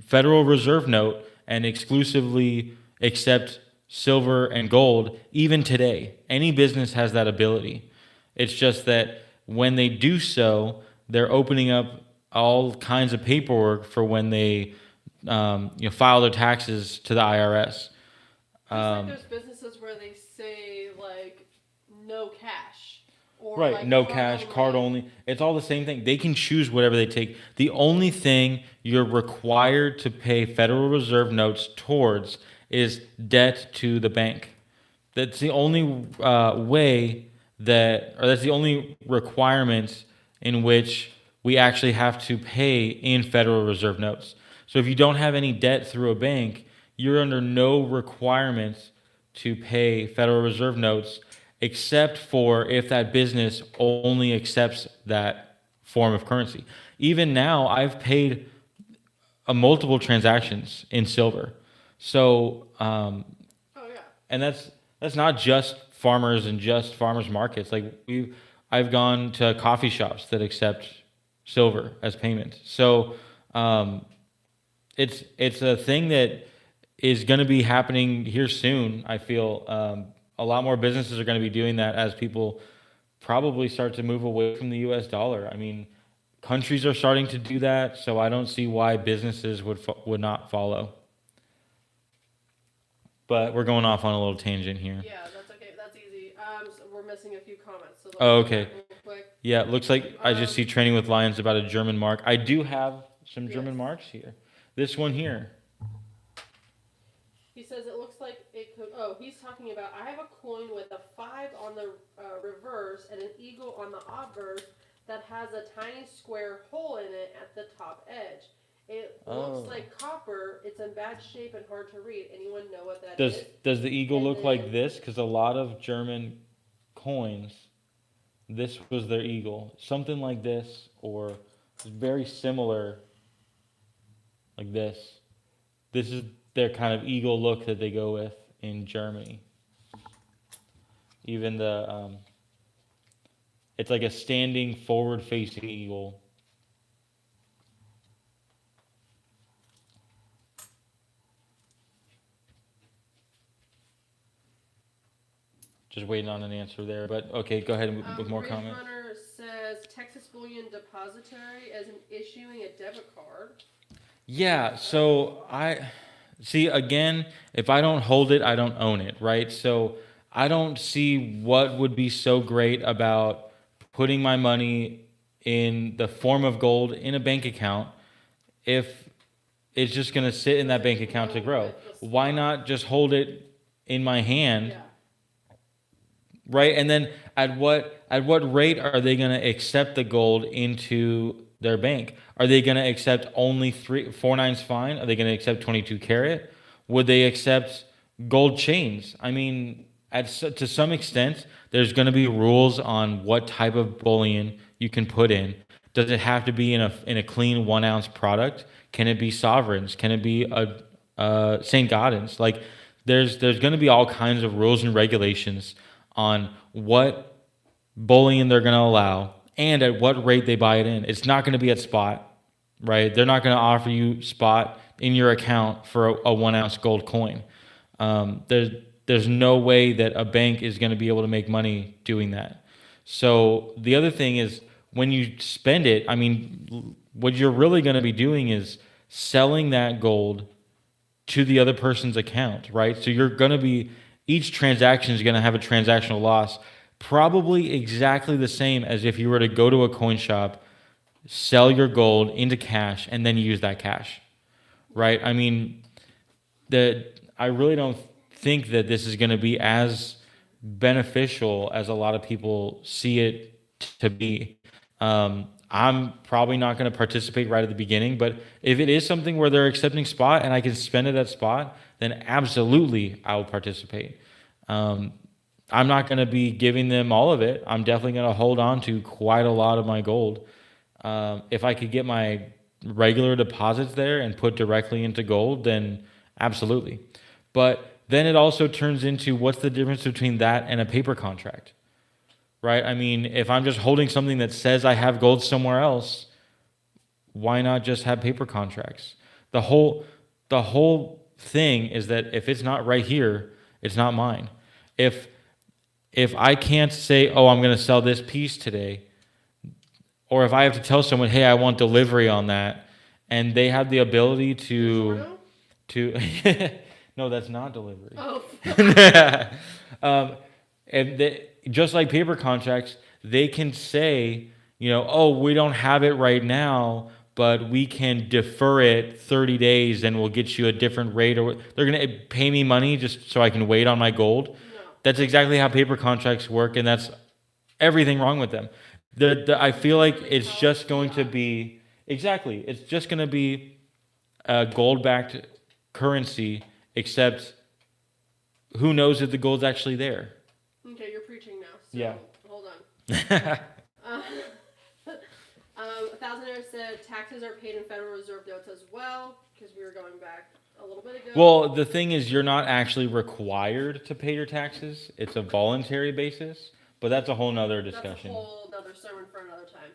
Federal Reserve note and exclusively accept silver and gold even today. Any business has that ability. It's just that when they do so, they're opening up all kinds of paperwork for when they file their taxes to the IRS. It's like there's businesses where they say like no cash. Or Right, like no cash, card only. It's all the same thing. They can choose whatever they take. The only thing you're required to pay Federal Reserve notes towards is debt to the bank. That's the only that's the only requirement in which we actually have to pay in Federal Reserve notes. So if you don't have any debt through a bank, you're under no requirement to pay Federal Reserve notes, except for if that business only accepts that form of currency. Even now, I've paid multiple transactions in silver. So, Oh yeah. and that's not just farmers and just farmers markets. Like I've gone to coffee shops that accept silver as payment. So, it's a thing that is going to be happening here soon. I feel a lot more businesses are going to be doing that as people probably start to move away from the U.S. dollar. I mean, countries are starting to do that, so I don't see why businesses would not follow. But we're going off on a little tangent here. Yeah, that's okay. That's easy. So we're missing a few comments. So Oh, let's go okay. back real quick. Yeah, it looks like I just see Training with Lions about a German mark. I do have some German Yes. marks here. This one here. He says it looks like it could. Oh, he's talking about. I have a coin with a 5 on the reverse and an eagle on the obverse that has a tiny square hole in it at the top edge. It looks like copper. It's in bad shape and hard to read. Anyone know what that is? Does the eagle And look like then- this? Because a lot of German coins, this was their eagle. Something like this, or very similar, like this. This is their kind of eagle look that they go with in Germany. Even the, it's like a standing forward-facing eagle. Just waiting on an answer there, but okay, go ahead with more Rage comments. Runner says Texas Bullion Depository as in issuing a debit card. Yeah, so I see again, if I don't hold it, I don't own it, right? So I don't see what would be so great about putting my money in the form of gold in a bank account if it's just going to sit in that bank account to grow. Why not just hold it in my hand? Yeah. Right, and then at what rate are they going to accept the gold into their bank? Are they going to accept only 4/9 fine? Are they going to accept 22 karat? Would they accept gold chains? I mean, to some extent, there's going to be rules on what type of bullion you can put in. Does it have to be in a clean 1 ounce product? Can it be sovereigns? Can it be a St. Gaudens? Like, there's going to be all kinds of rules and regulations on what bullion they're going to allow and at what rate they buy it in. It's not going to be at spot, right? They're not going to offer you spot in your account for a 1 ounce gold coin. There's no way that a bank is going to be able to make money doing that. So the other thing is when you spend it, I mean, what you're really going to be doing is selling that gold to the other person's account, right? So you're going to be, each transaction is going to have a transactional loss, probably exactly the same as if you were to go to a coin shop, sell your gold into cash, and then use that cash, right? I mean, I really don't think that this is going to be as beneficial as a lot of people see it to be. I'm probably not going to participate right at the beginning, but if it is something where they're accepting spot and I can spend it at spot, then absolutely I will participate. I'm not going to be giving them all of it. I'm definitely going to hold on to quite a lot of my gold. If I could get my regular deposits there and put directly into gold, then absolutely. But then it also turns into what's the difference between that and a paper contract, right? I mean, if I'm just holding something that says I have gold somewhere else, why not just have paper contracts? The whole thing is that if it's not right here, it's not mine. If I can't say, oh, I'm going to sell this piece today, or if I have to tell someone, hey, I want delivery on that, and they have the ability Porno? to no, that's not delivery. Oh. And just like paper contracts, they can say, oh, we don't have it right now, but we can defer it 30 days and we'll get you a different rate, or they're going to pay me money just so I can wait on my gold. No. That's exactly how paper contracts work, and that's everything wrong with them. I feel like it's just going to be, exactly, it's just going to be a gold-backed currency, except who knows if the gold's actually there. Okay, you're preaching now. So Yeah. Hold on. Thousandaire said taxes are paid in Federal Reserve notes as well, because we were going back a little bit ago. Well, the thing is, you're not actually required to pay your taxes. It's a voluntary basis, but that's a whole nother discussion. That's a whole other sermon for another time.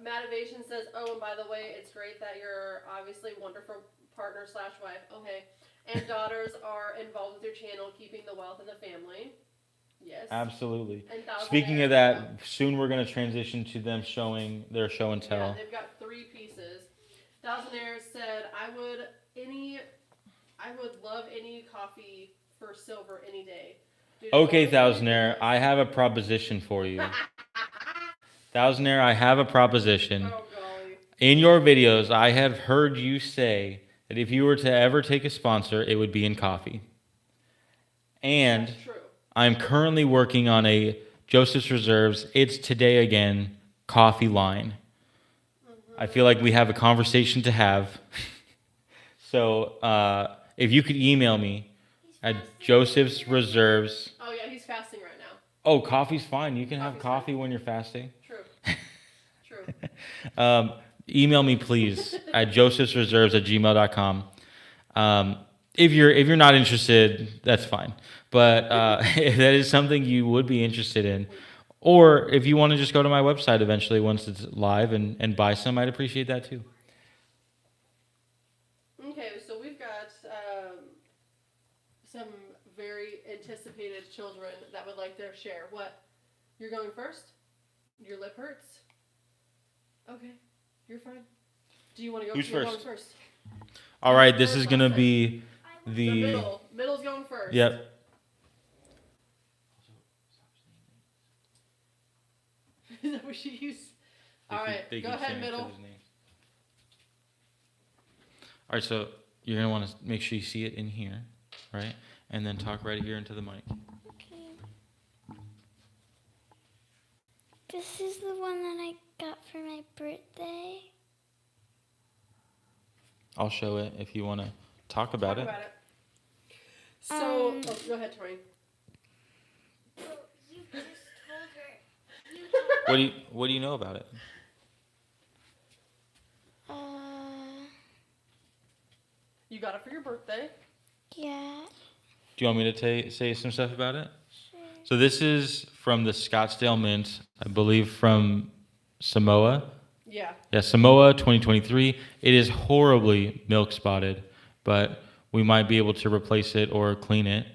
Mativation says, oh, and by the way, it's great that your obviously wonderful partner / wife, okay, and daughters are involved with your channel, keeping the wealth in the family. Yes. Absolutely. And Thousandaire, Speaking of that, soon we're going to transition to them showing their show and tell. Yeah, they've got 3 pieces. Thousandaire said, I would love any coffee for silver any day. Dude, Okay, Thousandaire, I have a proposition for you. Thousandaire, I have a proposition. Oh, golly. In your videos, I have heard you say that if you were to ever take a sponsor, it would be in coffee. And That's true. I'm currently working on a Joseph's Reserves, It's Today Again coffee line. I feel like we have a conversation to have. So if you could email me at Joseph's Reserves. Oh, yeah, he's fasting right now. Oh, coffee's fine. You can have Coffee's coffee when you're fasting. True. True. Email me, please, at josephsreserves@gmail.com. If you're not interested, that's fine. But if that is something you would be interested in, or if you want to just go to my website eventually once it's live and buy some, I'd appreciate that too. Okay, so we've got some very anticipated children that would like their share. What? You're going first? Your lip hurts? Okay, you're fine. Do you want to go? Who's you're first? Going first. All right, this is going to be The the... middle. Middle's going first. Yep. Is that what she used? All right, go ahead, middle. All right, so you're going to want to make sure you see it in here, right? And then talk right here into the mic. Okay. This is the one that I got for my birthday. I'll show it if you want to talk about it. So, oh, go ahead, Tori. You just told her. What do you know about it? You got it for your birthday. Yeah. Do you want me to say some stuff about it? Sure. So this is from the Scottsdale Mint, I believe from Samoa. Yeah. Yeah, Samoa 2023. It is horribly milk spotted, but we might be able to replace it or clean it.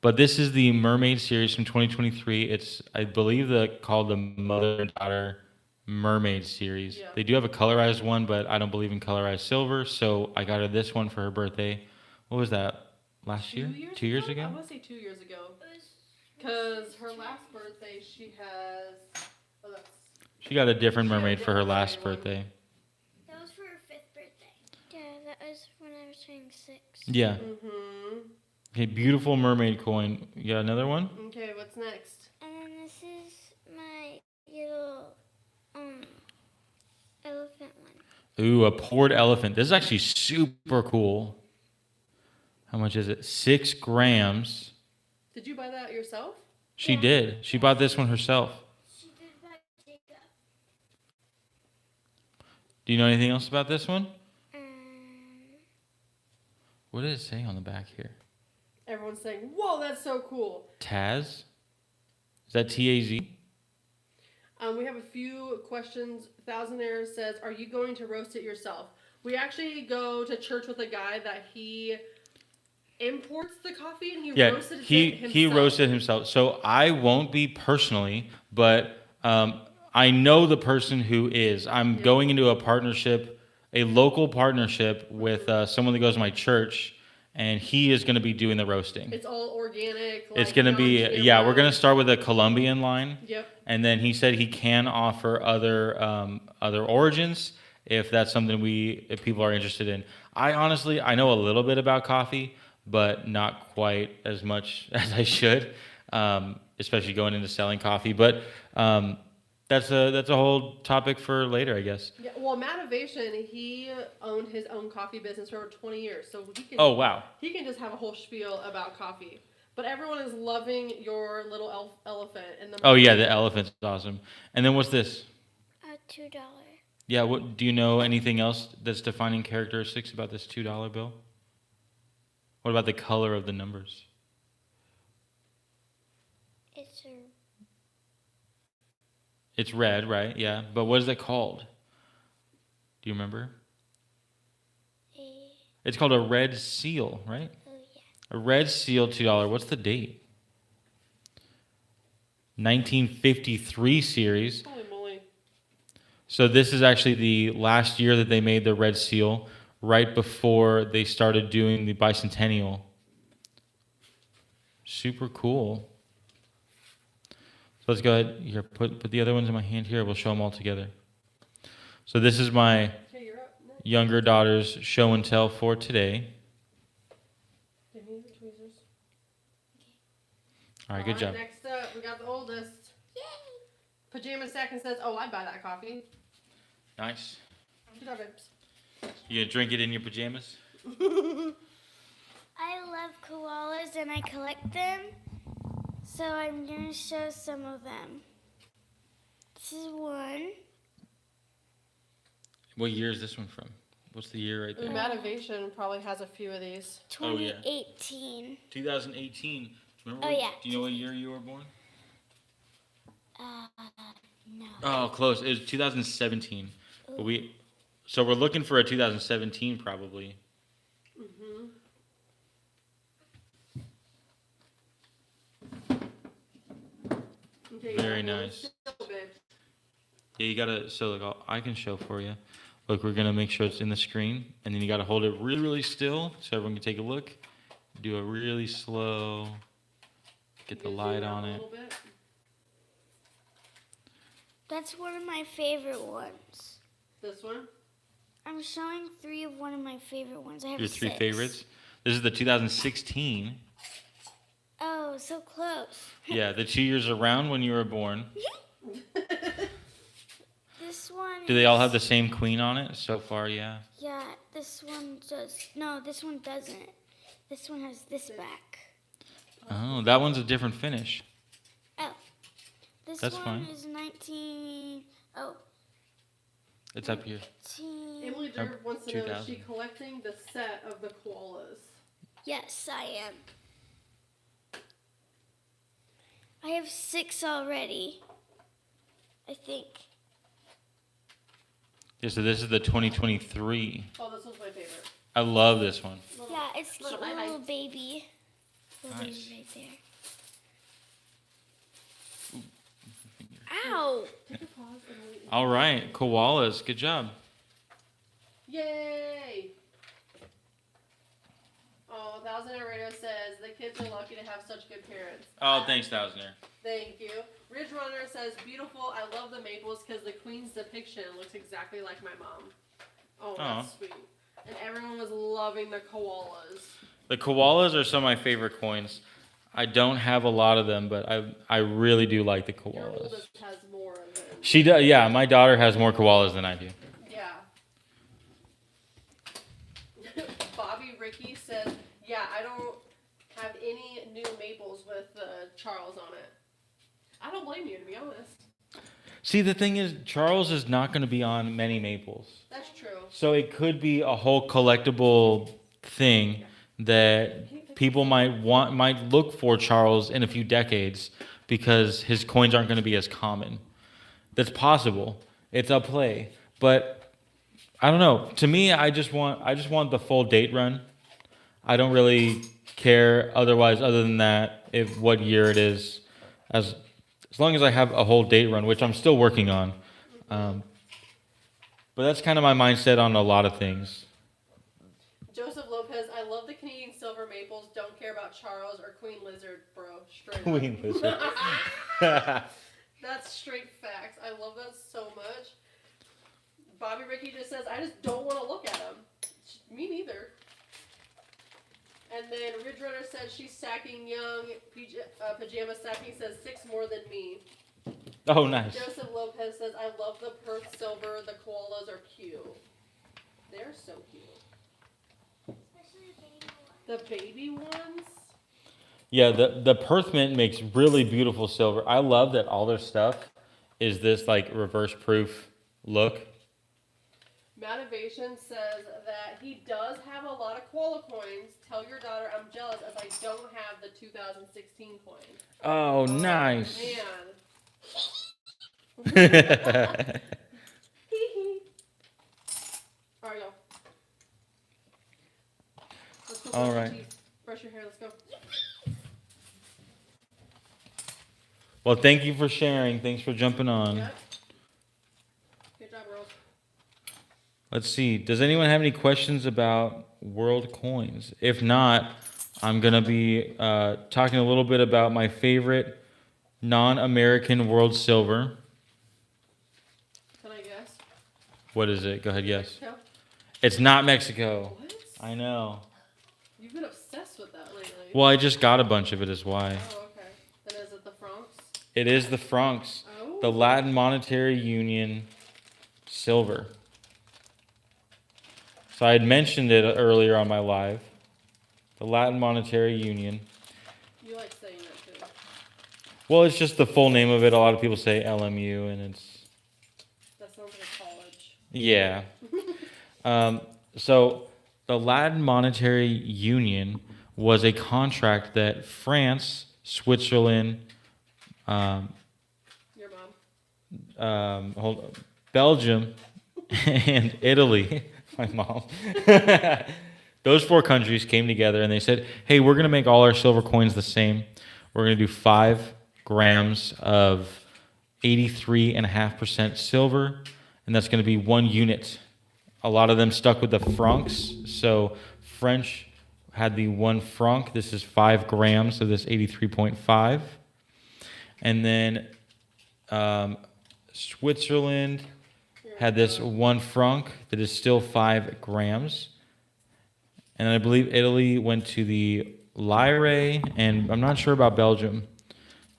But this is the Mermaid series from 2023. It's, I believe, called the Mother and Daughter Mermaid series. Yeah. They do have a colorized one, but I don't believe in colorized silver, so I got her this one for her birthday. What was that? Last year? 2 years I ago? want to say 2 years ago. Because her last birthday, she has. Oh, that's. She got a different She got a mermaid for her different last mermaid one. birthday. That was for her 5th birthday. Yeah, that was when I was turning 6. Yeah. Mm-hmm. Okay, beautiful mermaid coin. You got another one? Okay, what's next? And then this is my little elephant one. Ooh, a poured elephant. This is actually super cool. How much is it? 6 grams. Did you buy that yourself? She Yeah. did. She bought this one herself. She did by Jacob. Do you know anything else about this one? Um, What does it say on the back here? Everyone's saying, "Whoa, that's so cool." Taz? Is that T-A-Z? We have a few questions. Thousandaire says, "Are you going to roast it yourself?" We actually go to church with a guy that he imports the coffee and he Yeah, roasted it himself. he roasted himself. So I won't be personally, but I know the person who is. I'm Yeah. going into a partnership, a local partnership with someone that goes to my church, and he is going to be doing the roasting. It's all organic. It's like, going to be, yeah, we're going to non-GMO. start with a Colombian line. Yep. And then he said he can offer other origins if that's something if people are interested in. I honestly, I know a little bit about coffee, but not quite as much as I should, especially going into selling coffee. But that's a whole topic for later, I guess. Yeah. Well, Mativation, he owned his own coffee business for over 20 years, so he can. Oh wow! He can just have a whole spiel about coffee. But everyone is loving your little elephant in the. Oh yeah, the elephant's awesome. And then what's this? $2. Yeah, what do you know anything else that's defining characteristics about this $2 bill? What about the color of the numbers? It's red, right? Yeah, but what is it called? Do you remember? It's called a red seal, right? Oh yeah. A red seal $2. What's the date? 1953 series. Holy moly! So this is actually the last year that they made the red seal, right before they started doing the bicentennial. Super cool. So let's go ahead here. Put the other ones in my hand here. We'll show them all together. So this is my Okay, you're up next. younger daughter's show and tell for today. Give me the tweezers. All right, good job. Next up, we got the oldest. Yay! Pajama Second says, "Oh, I'd buy that coffee." Nice. Good job, babes. You gonna drink it in your pajamas? I love koalas and I collect them. So I'm going to show some of them. This is one. What year is this one from? What's the year right there? Mativation probably has a few of these. Oh, yeah. 2018. 2018. Remember? Oh, yeah. Do you know what year you were born? No. Oh, close. It was 2017. But so we're looking for a 2017 probably. Mm-hmm. Okay, Very yeah, nice. still, babe. Yeah, you gotta. So look, I can show for you. Look, we're gonna make sure it's in the screen, and then you gotta hold it really, really still so everyone can take a look. Do a really slow. Get the You can light zoom out on a it. little bit. That's one of my favorite ones. This one. I'm showing 3 of one of my favorite ones. I have Your 3 6. favorites. This is the 2016. Oh, so close. Yeah, the 2 years around when you were born. This one. Do they all have the same queen on it so far? Yeah. Yeah, this one does. No, this one doesn't. This one has this back. Oh, that one's a different finish. Oh. This That's one fine. is 19. Oh. It's up here. 19. Emily Dirk wants to know, is 2000. she collecting the set of the koalas? Yes, I am. I have 6 already. I think. Yeah, so this is the 2023. Oh, this one's my favorite. I love this one. Yeah, it's Little cute, bye-bye. little baby. Little Nice. baby right there. Ow! Take a pause and wait. All right, koalas. Good job. Yay! Oh, Thousand Hour Radio says the kids are lucky to have such good parents. Oh, thanks, Thousandaire. Thank you. Ridge Runner says beautiful. I love the maples because the queen's depiction looks exactly like my mom. Oh, that's Aw. sweet. And everyone was loving the koalas. The koalas are some of my favorite coins. I don't have a lot of them, but I really do like the Your koalas. oldest has more of them. She does. Yeah, my daughter has more koalas than I do. Yeah. Bobby Ricky says, yeah, I don't have any new maples with Charles on it. I don't blame you, to be honest. See, the thing is, Charles is not going to be on many maples. That's true. So it could be a whole collectible thing that people might look for Charles in a few decades because his coins aren't going to be as common. That's possible. It's a play. But I don't know. To me, I just want the full date run. I don't really care otherwise, other than that, if what year it is, as long as I have a whole date run, which I'm still working on. But that's kind of my mindset on a lot of things. Joseph Lopez, I love the Canadian silver maples. Don't care about Charles or Queen Lizard, bro. Straight Queen up. Lizard. That's straight facts. I love that so much. Bobby Ricky just says, I just don't want to look at them. Me neither. And then Ridge Runner says she's stacking young. Pajama Stacking says 6 more than me. Oh, nice. Joseph Lopez says, I love the Perth silver. The koalas are cute. They're so cute. The baby ones? Yeah, the Perth Mint makes really beautiful silver. I love that all their stuff is this like reverse proof look. Motivation says that he does have a lot of koala coins. Tell your daughter I'm jealous as I don't have the 2016 coin. Oh, nice. Man. Hee hee. Alright, y'all. Let's go All brush your right. teeth. Brush your hair, let's go. Well, thank you for sharing. Thanks for jumping on. Yep. Good job, girls. Let's see. Does anyone have any questions about world coins? If not, I'm going to be talking a little bit about my favorite non-American world silver. Can I guess? What is it? Go ahead, yes. Mexico? It's not Mexico. What? I know. You've been obsessed with that lately. Well, I just got a bunch of it is why. Oh, okay. Then is it the francs? It is the francs, Oh. the Latin Monetary Union silver. So I had mentioned it earlier on my live. The Latin Monetary Union. You like saying that too. Well, it's just the full name of it. A lot of people say LMU, and it's That sounds like a college. yeah. So the Latin Monetary Union was a contract that France, Switzerland, Your mom. Belgium, and Italy, my mom, those 4 countries came together and they said, hey, we're going to make all our silver coins the same. We're going to do 5 grams of 83.5% silver, and that's going to be 1 unit. A lot of them stuck with the francs. So French had the 1 franc. This is 5 grams of this 83.5. And then Switzerland had this 1 franc that is still 5 grams. And I believe Italy went to the lire, and I'm not sure about Belgium.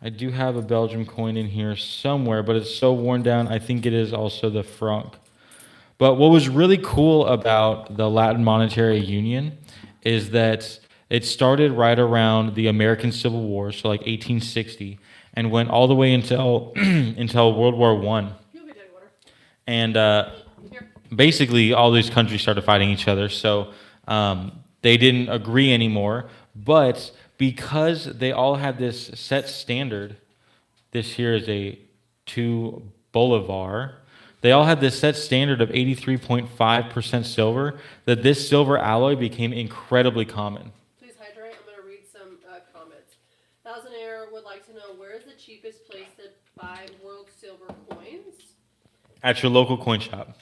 I do have a Belgium coin in here somewhere, but it's so worn down, I think it is also the franc. But what was really cool about the Latin Monetary Union is that it started right around the American Civil War, so like 1860, and went all the way until until World War I. You'll get water. And Here. basically, all these countries started fighting each other, so they didn't agree anymore. But because they all had this set standard, this here is a 2 bolivar. They all had this set standard of 83.5% silver, that this silver alloy became incredibly common. Please hydrate. I'm going to read some comments. Thousandaire would like to know, where is the cheapest place to buy world silver coins? At your local coin shop.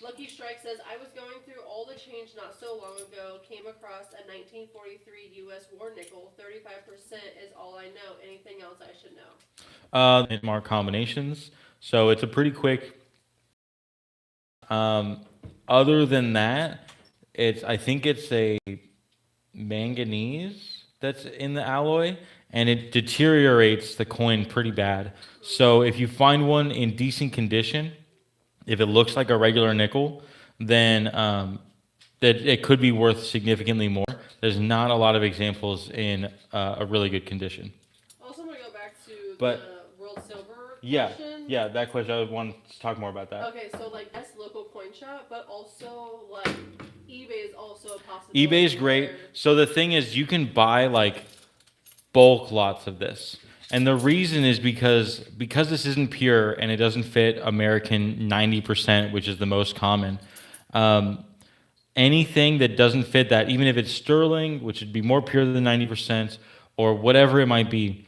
Lucky Strike says, I was going through all the change not so long ago, came across a 1943 U.S. war nickel. 35% is all I know. Anything else I should know? Mark combinations. So it's a pretty quick. Other than that, I think it's a manganese that's in the alloy, and it deteriorates the coin pretty bad. So if you find one in decent condition, if it looks like a regular nickel, then that it could be worth significantly more. There's not a lot of examples in a really good condition. Also, I'm gonna go back to But- the World Silver Yeah, question. yeah, that question, I would want to talk more about that. Okay, so like that's local coin shop, but also like eBay is also a possibility. eBay's great. where- So the thing is, you can buy like bulk lots of this. And the reason is because this isn't pure and it doesn't fit American 90%, which is the most common. Anything that doesn't fit that, even if it's sterling, which would be more pure than 90%, or whatever it might be,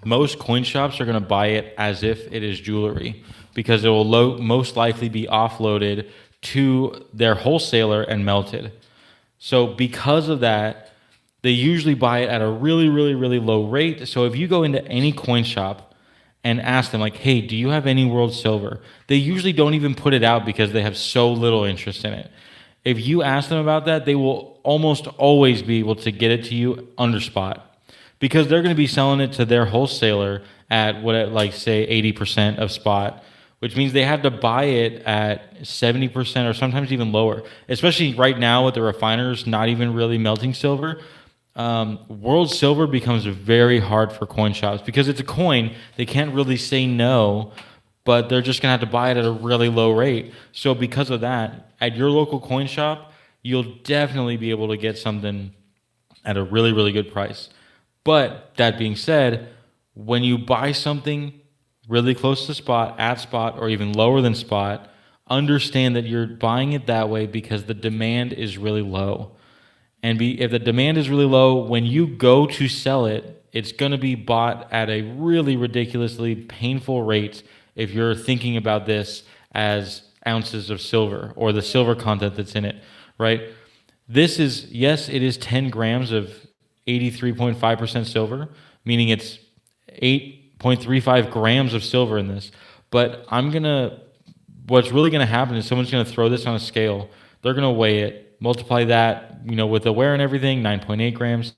most coin shops are going to buy it as if it is jewelry because it will most likely be offloaded to their wholesaler and melted. So because of that, they usually buy it at a really, really, really low rate. So if you go into any coin shop and ask them like, hey, do you have any world silver? They usually don't even put it out because they have so little interest in it. If you ask them about that, they will almost always be able to get it to you under spot because they're going to be selling it to their wholesaler at what, like say 80% of spot, which means they have to buy it at 70% or sometimes even lower, especially right now with the refiners not even really melting silver. World silver becomes very hard for coin shops because it's a coin. They can't really say no, but they're just going to have to buy it at a really low rate. So because of that, at your local coin shop, you'll definitely be able to get something at a really, really good price. But that being said, when you buy something really close to spot, at spot, or even lower than spot, understand that you're buying it that way because the demand is really low. And if the demand is really low, when you go to sell it, it's going to be bought at a really ridiculously painful rate if you're thinking about this as ounces of silver or the silver content that's in it, right? This is, yes, it is 10 grams of 83.5% silver, meaning it's 8.35 grams of silver in this. But what's really going to happen is someone's going to throw this on a scale. They're going to weigh it, multiply that, with the wear and everything, 9.8 grams.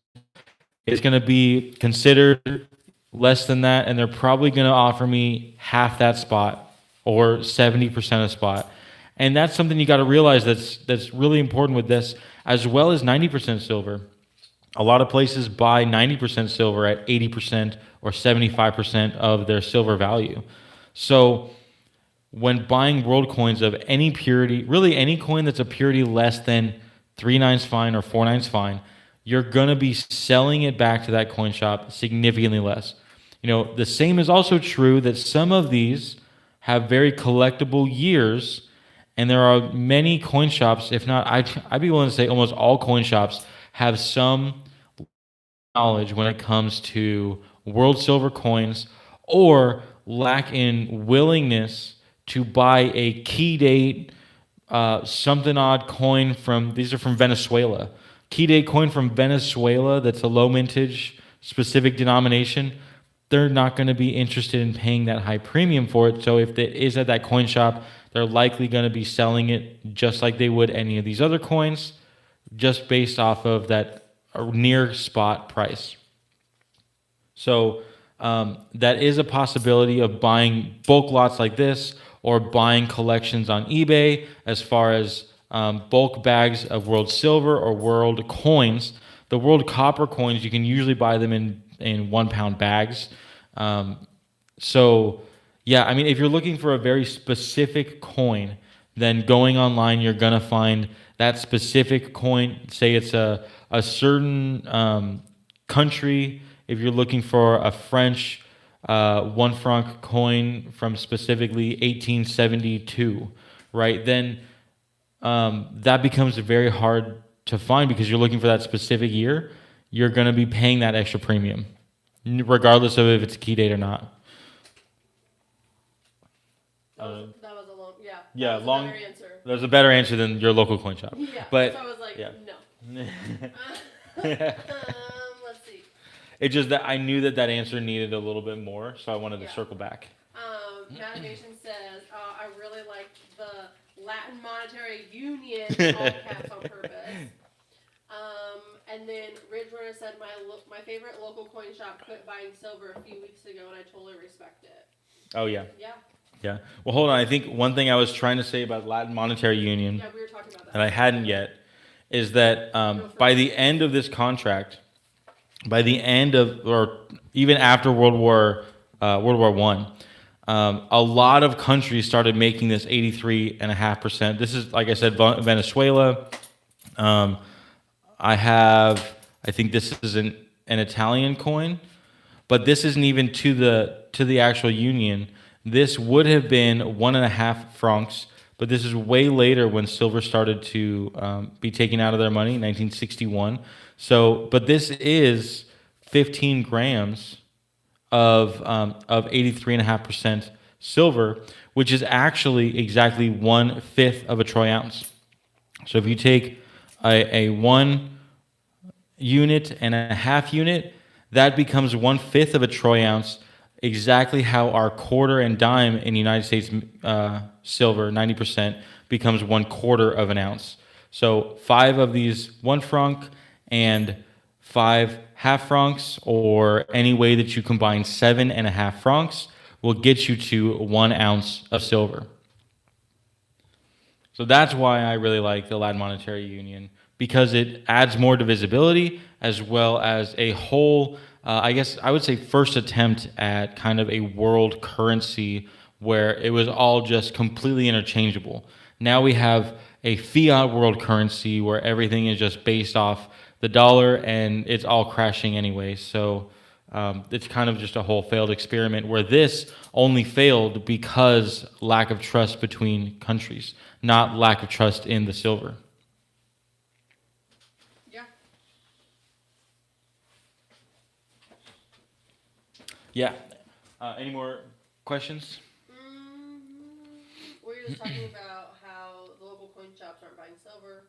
It's going to be considered less than that, and they're probably going to offer me half that spot or 70% of spot. And that's something you got to realize that's really important with this, as well as 90% silver. A lot of places buy 90% silver at 80% or 75% of their silver value. So when buying world coins of any purity, really any coin that's a purity less than 3/9 fine or 4/9 fine, you're going to be selling it back to that coin shop significantly less. The same is also true that some of these have very collectible years, and there are many coin shops, if not, I'd be willing to say almost all coin shops have some knowledge when it comes to world silver coins or lack in willingness to buy a key date, something odd coin these are from Venezuela. Key date coin from Venezuela that's a low mintage, specific denomination. They're not going to be interested in paying that high premium for it. So if it is at that coin shop, they're likely going to be selling it just like they would any of these other coins, just based off of that near spot price. So that is a possibility of buying bulk lots like this or buying collections on eBay as far as bulk bags of world silver or world coins. The world copper coins, you can usually buy them in 1 pound bags. So yeah, I mean, if you're looking for a very specific coin, then going online, you're going to find that specific coin. Say it's a certain country. If you're looking for a French 1 franc coin from specifically 1872, right? Then that becomes very hard to find because you're looking for that specific year. You're going to be paying that extra premium, regardless of if it's a key date or not. That was a long, yeah. Yeah, that was long- A better answer. There's a better answer than your local coin shop. Yeah. But so I was like, yeah. no. Let's see. It's just that I knew that answer needed a little bit more, so I wanted to Yeah. circle back. Navigation says, I really like the Latin Monetary Union, all caps on purpose. And then Ridge Runner said, my favorite local coin shop quit buying silver a few weeks ago, and I totally respect it. Oh, yeah. Yeah. Yeah. Well, hold on. I think one thing I was trying to say about Latin Monetary Union Yeah, we were talking about that. that I hadn't yet is that by the end of this contract, by the end of, or even after World War One, a lot of countries started making this 83.5%. This is, like I said, Venezuela. I think this is an Italian coin, but this isn't even to the actual union. This would have been 1.5 francs, but this is way later when silver started to be taken out of their money, 1961. So, but this is 15 grams of 83.5% silver, which is actually exactly 1/5 of a troy ounce. So if you take a 1 unit and a half unit, that becomes 1/5 of a troy ounce, exactly how our quarter and dime in the United States silver, 90%, becomes 1/4 of an ounce. So 5 of these 1 franc and 5 half francs, or any way that you combine 7.5 francs, will get you to 1 ounce of silver. So that's why I really like the Latin Monetary Union, because it adds more divisibility, as well as a whole, I guess I would say, first attempt at kind of a world currency where it was all just completely interchangeable. Now we have a fiat world currency where everything is just based off the dollar, and it's all crashing anyway. So it's kind of just a whole failed experiment, where this only failed because lack of trust between countries, not lack of trust in the silver. Yeah. Yeah. Any more questions? We were just talking about how the local coin shops aren't buying silver,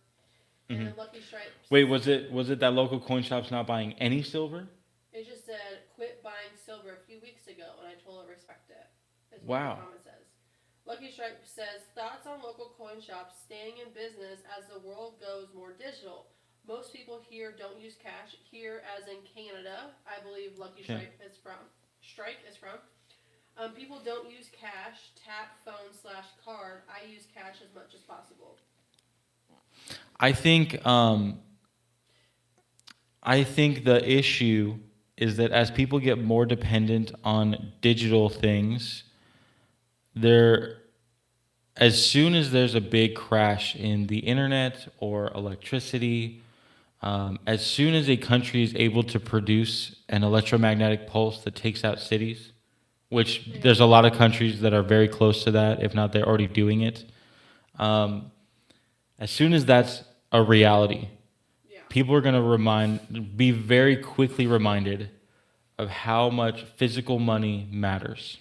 and then Lucky Strike. Wait, was it that local coin shop's not buying any silver? It just said quit buying silver a few weeks ago, and I totally respect it. Is what Wow. the comment says. Lucky Strike says thoughts on local coin shops staying in business as the world goes more digital. Most people here don't use cash. Here, as in Canada, I believe Lucky Okay. Strike is from. People don't use cash. Tap phone/card. I use cash as much as possible. I think the issue is that as people get more dependent on digital things, as soon as there's a big crash in the internet or electricity, as soon as a country is able to produce an electromagnetic pulse that takes out cities, which there's a lot of countries that are very close to that, if not they're already doing it. As soon as that's a reality, people are going to be very quickly reminded of how much physical money matters.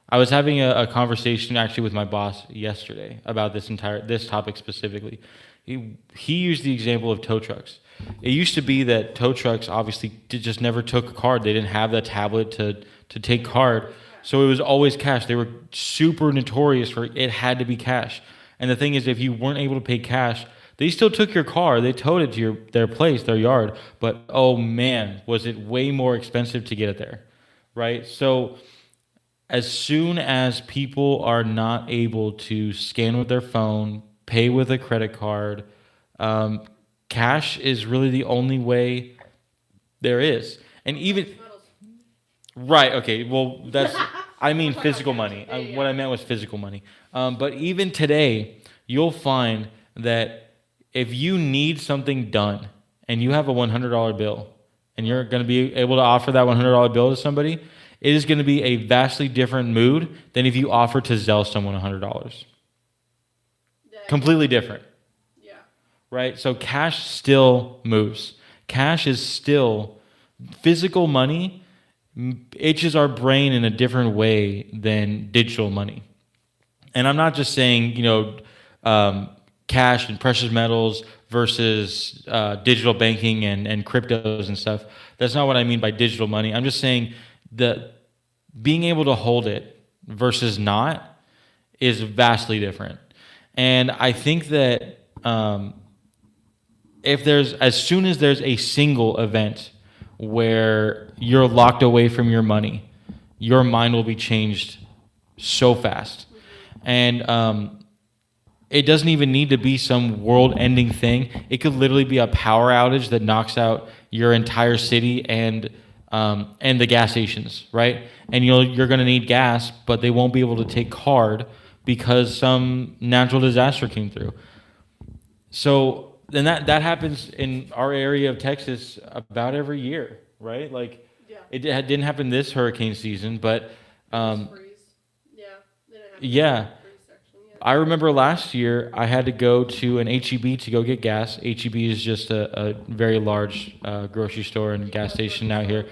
I was having a conversation actually with my boss yesterday about this topic specifically. He used the example of tow trucks. It used to be that tow trucks obviously just never took a card. They didn't have that tablet to take card, so it was always cash. They were super notorious for it had to be cash. And the thing is, if you weren't able to pay cash, they still took your car. They towed it to their place, their yard. But oh man, was it way more expensive to get it there, right? So as soon as people are not able to scan with their phone, pay with a credit card, cash is really the only way there is. And even, right, okay, well, I mean physical money. What I meant was physical money. But even today, you'll find that if you need something done and you have a $100 bill and you're going to be able to offer that $100 bill to somebody, it is going to be a vastly different mood than if you offer to Zelle someone $100. Completely different. Yeah. Right? So cash still moves. Cash is still, physical money itches our brain in a different way than digital money. And I'm not just saying, cash and precious metals versus digital banking and cryptos and stuff. That's not what I mean by digital money. I'm just saying that being able to hold it versus not is vastly different. And I think that as soon as there's a single event where you're locked away from your money, your mind will be changed so fast. And it doesn't even need to be some world-ending thing. It could literally be a power outage that knocks out your entire city and the gas stations, right? And you're going to need gas, but they won't be able to take card because some natural disaster came through. So then that happens in our area of Texas about every year, right? Like Yeah. didn't happen this hurricane season, but Freeze. Yeah. Then it happened yeah. in the freeze section. Yeah. I remember last year I had to go to an HEB to go get gas. HEB is just a very large grocery store and gas station out here.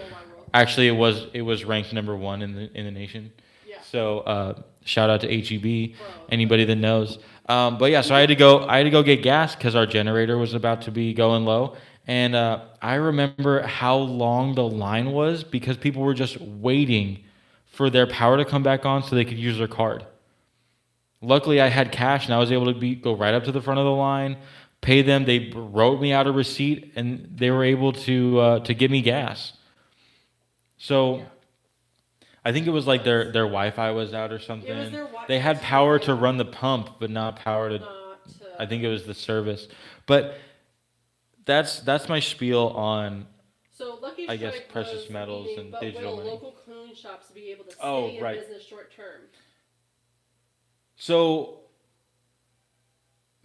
Actually, it was ranked number 1 in the nation. Yeah. So shout out to HEB, Bro. anybody that knows. But yeah, so I had to go get gas because our generator was about to be going low. And I remember how long the line was because people were just waiting for their power to come back on so they could use their card. Luckily, I had cash and I was able to go right up to the front of the line, pay them. They wrote me out a receipt and they were able to give me gas. So I think it was like their Wi-Fi was out or something. It was their Wi-Fi. They had power to run the pump, but not power to. I think it was the service. But that's my spiel on. So Lucky I guess Strike precious was metals meaning, and but digital will money. local coin shops be able to stay Oh, in right. business short term? So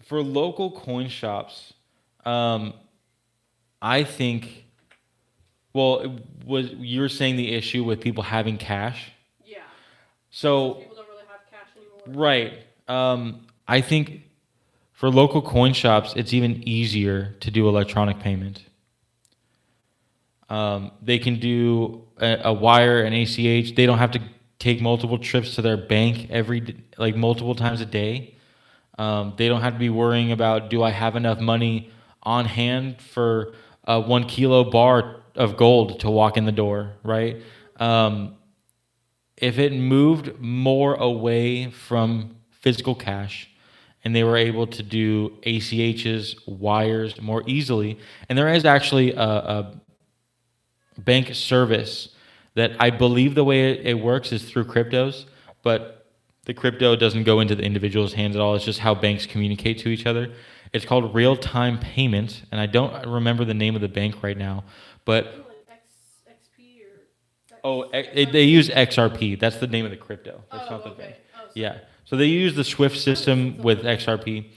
for local coin shops, I think. Well, you were saying the issue with people having cash? Yeah. So People don't really have cash anymore. right. I think for local coin shops, it's even easier to do electronic payment. They can do a wire, an ACH. They don't have to take multiple trips to their bank multiple times a day. They don't have to be worrying about, do I have enough money on hand for a 1 kilo bar of gold to walk in the door, right? If it moved more away from physical cash and they were able to do ACHs, wires more easily, and there is actually a bank service that I believe the way it works is through cryptos, but the crypto doesn't go into the individual's hands at all. It's just how banks communicate to each other. It's called real-time payment, and I don't remember the name of the bank right now, but XP or they use XRP. That's the name of the crypto. That's not the bank. Oh, sorry. Yeah. So they use the SWIFT system with XRP.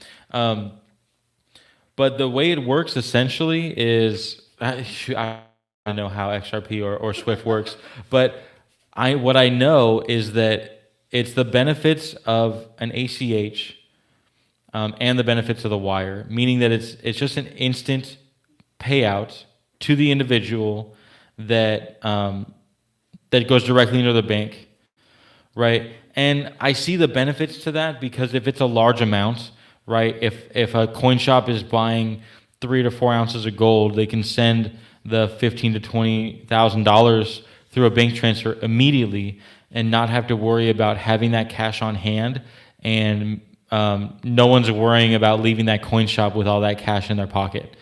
But the way it works essentially is I don't know how XRP or SWIFT works, but what I know is that it's the benefits of an ACH and the benefits of the wire, meaning that it's just an instant payout to the individual that that goes directly into the bank, right? And I see the benefits to that because if it's a large amount, right? If a coin shop is buying 3 to 4 ounces of gold, they can send the $15,000 to $20,000 through a bank transfer immediately and not have to worry about having that cash on hand, and no one's worrying about leaving that coin shop with all that cash in their pocket,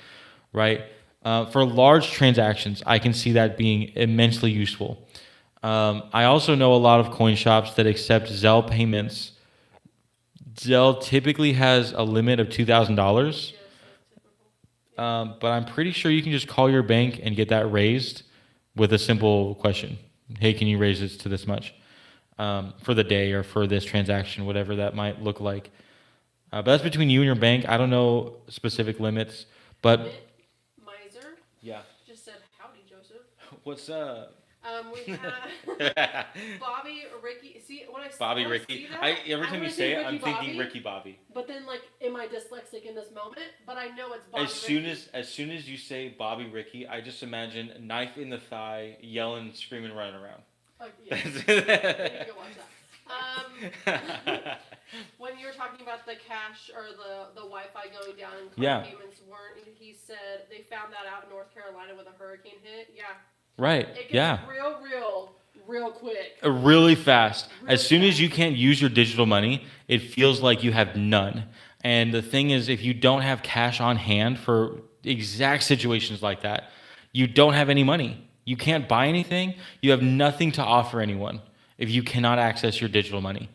right? For large transactions, I can see that being immensely useful. I also know a lot of coin shops that accept Zelle payments. Zelle typically has a limit of $2,000, but I'm pretty sure you can just call your bank and get that raised with a simple question. Hey, can you raise this to this much for the day or for this transaction, whatever that might look like. But that's between you and your bank. I don't know specific limits, but Miser yeah. just said, "Howdy, Joseph." What's up? We have Bobby, Ricky. See, when I Bobby, when Ricky. see that, Every I'm time you gonna say it, Ricky I'm thinking Bobby, Ricky Bobby. But then, like, am I dyslexic in this moment? But I know it's Bobby. As soon as you say Bobby Ricky, I just imagine knife in the thigh, yelling, screaming, running around. Yeah. You can go watch that. When you were talking about the cash or the Wi-Fi going down and card payments weren't, he said they found that out in North Carolina when the hurricane hit. Yeah. Right. It gets Yeah. real quick. Really fast. Really As soon as fast. you can't use your digital money, it feels like you have none. And the thing is, if you don't have cash on hand for exact situations like that, you don't have any money. You can't buy anything. You have nothing to offer anyone if you cannot access your digital money,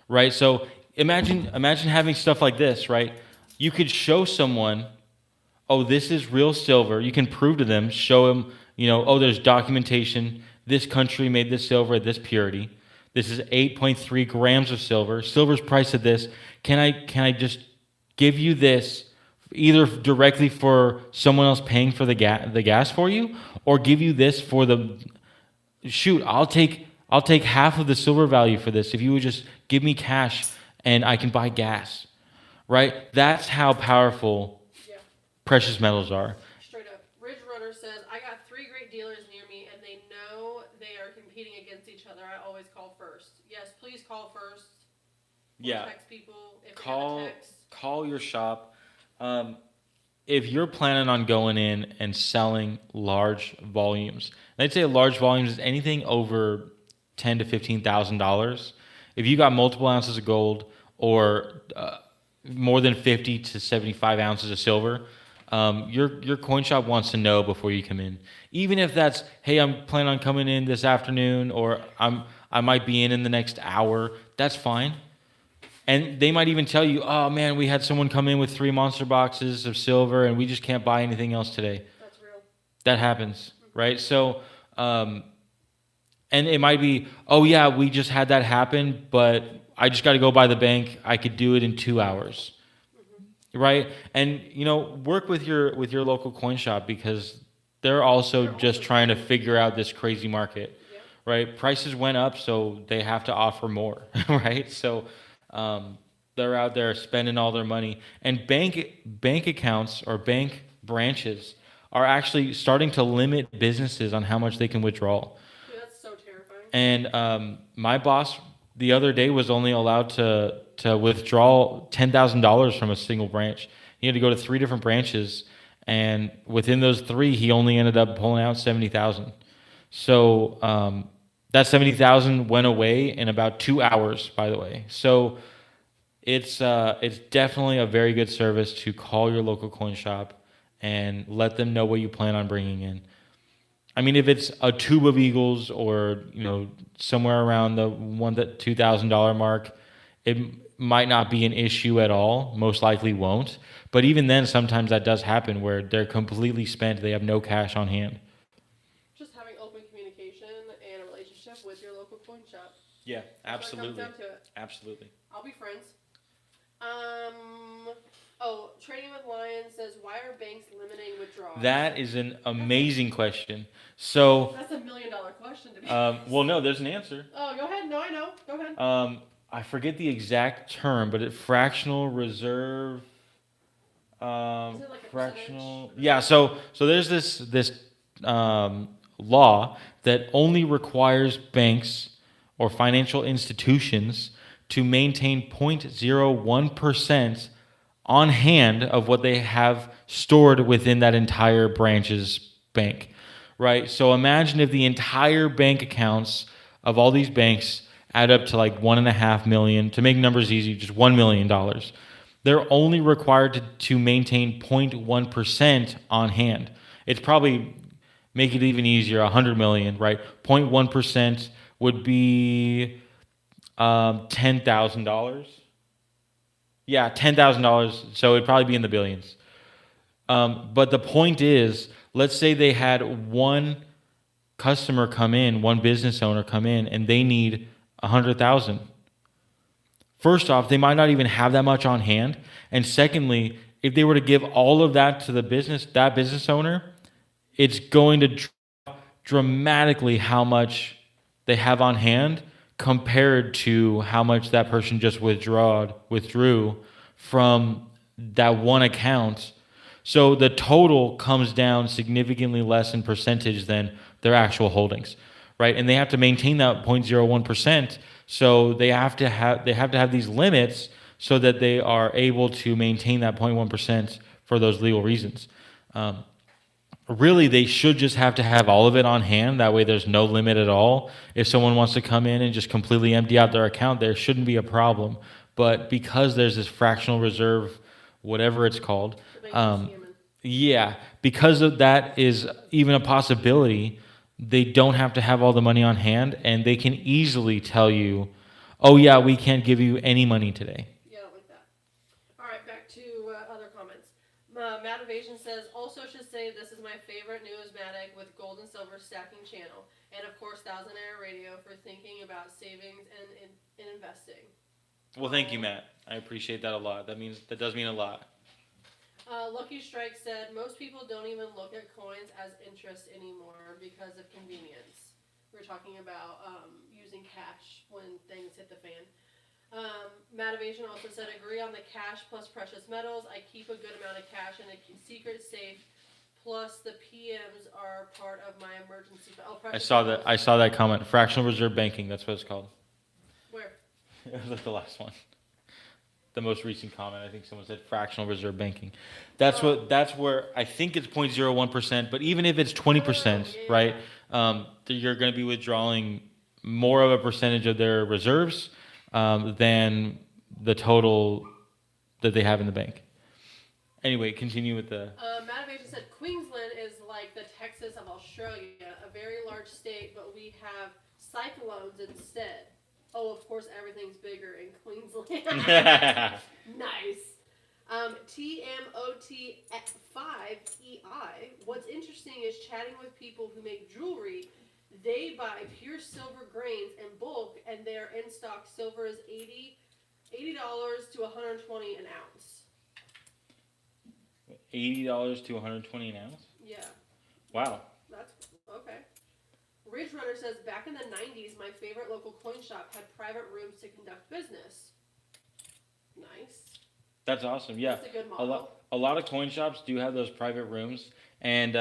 right? So imagine having stuff like this, right? You could show someone, oh, this is real silver. You can prove to them, show them, oh, there's documentation. This country made this silver at this purity. This is 8.3 grams of silver. Silver's priced at this. Can I just give you this either directly for someone else paying for the gas for you, or give you this for I'll take half of the silver value for this if you would just give me cash and I can buy gas, right? That's how powerful Yeah. precious metals are. Straight up. Ridge Runner says, I got 3 great dealers near me and they know they are competing against each other. I always call first. Yes, please call first. Or Yeah. text people if they have a text. Call your shop. If you're planning on going in and selling large volumes, and I'd say large volumes is anything over $10,000 to $15,000. If you got multiple ounces of gold or more than 50 to 75 ounces of silver, your coin shop wants to know before you come in. Even if that's, hey, I'm planning on coming in this afternoon, or I might be in the next hour. That's fine. And they might even tell you, oh man, we had someone come in with 3 monster boxes of silver and we just can't buy anything else today. That's real. That happens, right? So, and it might be, oh yeah, we just had that happen, but I just got to go by the bank. I could do it in 2 hours, right? And work with your local coin shop, because they're also just trying to figure out this crazy market, right? Prices went up, so they have to offer more, right? So they're out there spending all their money, and bank accounts or bank branches are actually starting to limit businesses on how much they can withdraw. Dude, that's so terrifying. And my boss the other day was only allowed to withdraw $10,000 from a single branch. He had to go to 3 different branches, and within those 3, he only ended up pulling out $70,000. So that $70,000 went away in about 2 hours, by the way. So it's definitely a very good service to call your local coin shop and let them know what you plan on bringing in. I mean, if it's a tube of Eagles or somewhere around the $2,000 mark, it might not be an issue at all. Most likely won't. But even then, sometimes that does happen where they're completely spent. They have no cash on hand. Just having open communication and a relationship with your local coin shop. Yeah, That's what it comes down to it. Absolutely. I'll be friends. Trading with Lions says, why are banks limiting withdrawals? That is an amazing question. So, That's $1 million question to me. well, no, there's an answer. Oh, go ahead. No, I know. Go ahead. I forget the exact term, but fractional reserve. Is it like a Fractional. percentage? Yeah. So there's this law that only requires banks or financial institutions to maintain 0.01% on hand of what they have stored within that entire branch's bank, right? So imagine if the entire bank accounts of all these banks add up to like $1.5 million. To make numbers easy, just $1 million. They're only required to maintain 0.1% on hand. It's probably, make it even easier, 100 million, right? 0.1% would be $10,000. Yeah, $10,000. So it'd probably be in the billions. But the point is, let's say they had one customer come in, one business owner come in, and they need 100,000. First off, they might not even have that much on hand. And secondly, if they were to give all of that to that business owner, it's going to drop dramatically how much they have on hand compared to how much that person just withdrew from that one account. So the total comes down significantly less in percentage than their actual holdings, right? And they have to maintain that 0.01%. So they have to have these limits so that they are able to maintain that 0.1% for those legal reasons. Really, they should just have to have all of it on hand. That way there's no limit at all. If someone wants to come in and just completely empty out their account, there shouldn't be a problem. But because there's this fractional reserve, whatever it's called, because of that is even a possibility, they don't have to have all the money on hand, and they can easily tell you, oh yeah, we can't give you any money today. Yeah, I don't like that. All right, back to other comments. Matt Evasion says, also should say this is my favorite Newsmatic with gold and silver stacking channel. And of course, Thousand Air Radio for thinking about savings and investing. Well, thank you, Matt. I appreciate that a lot. That does mean a lot. Lucky Strike said, most people don't even look at coins as interest anymore because of convenience. We were talking about using cash when things hit the fan. Matt Evasion also said, agree on the cash plus precious metals. I keep a good amount of cash in a secret safe. Plus, the PMs are part of my emergency. I saw that comment. Fractional reserve banking. That's what it's called. Where? It was like the last one. The most recent comment. I think someone said fractional reserve banking. That's where I think it's 0.01%. But even if it's 20%, right? You're going to be withdrawing more of a percentage of their reserves than the total that they have in the bank. Anyway, continue with the. Matt Evasion said Queensland is like the Texas of Australia, a very large state, but we have cyclones instead. Oh, of course, everything's bigger in Queensland. Nice. TMOT5EI. What's interesting is chatting with people who make jewelry. They buy pure silver grains in bulk, and they're in stock. Silver is $80 to $120 an ounce. $80 to $120 an ounce? Yeah. Wow. That's okay. Ridge Runner says, back in the 90s, my favorite local coin shop had private rooms to conduct business. Nice. That's awesome. Yeah. That's a good model. A lot of coin shops do have those private rooms. And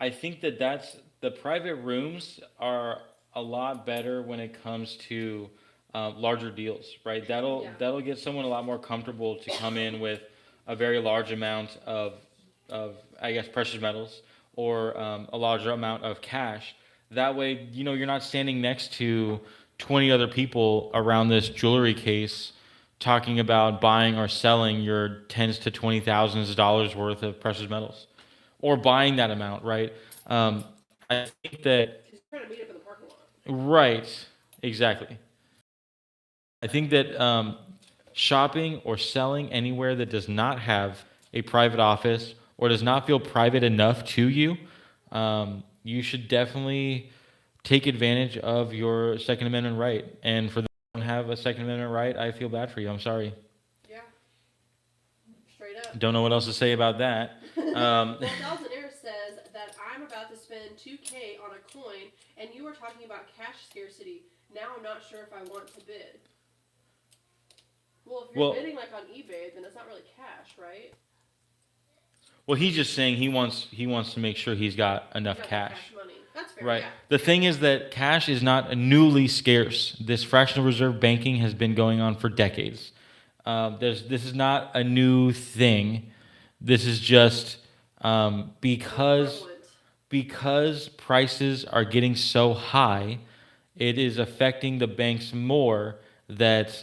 I think that's the private rooms are a lot better when it comes to larger deals, right? That'll get someone a lot more comfortable to come in with a very large amount of I guess precious metals or a larger amount of cash. That way, you're not standing next to 20 other people around this jewelry case talking about buying or selling your tens to $20,000 worth of precious metals, or buying that amount, right? I think that. He's trying to meet up in the parking lot. Right, exactly. I think that shopping or selling anywhere that does not have a private office or does not feel private enough to you, you should definitely take advantage of your Second Amendment right. And for those who don't have a Second Amendment right, I feel bad for you. I'm sorry. Yeah. Straight up. Don't know what else to say about that. Well, Thousand Air says that I'm about to spend $2,000 on a coin, and you were talking about cash scarcity. Now I'm not sure if I want to bid. Well, if you're bidding like on eBay, then it's not really cash, right? Well, he's just saying he wants to make sure he's got enough cash. Money. That's fair. Right. Yeah. The thing is that cash is not newly scarce. This fractional reserve banking has been going on for decades. This is not a new thing. This is just because prices are getting so high, it is affecting the banks more that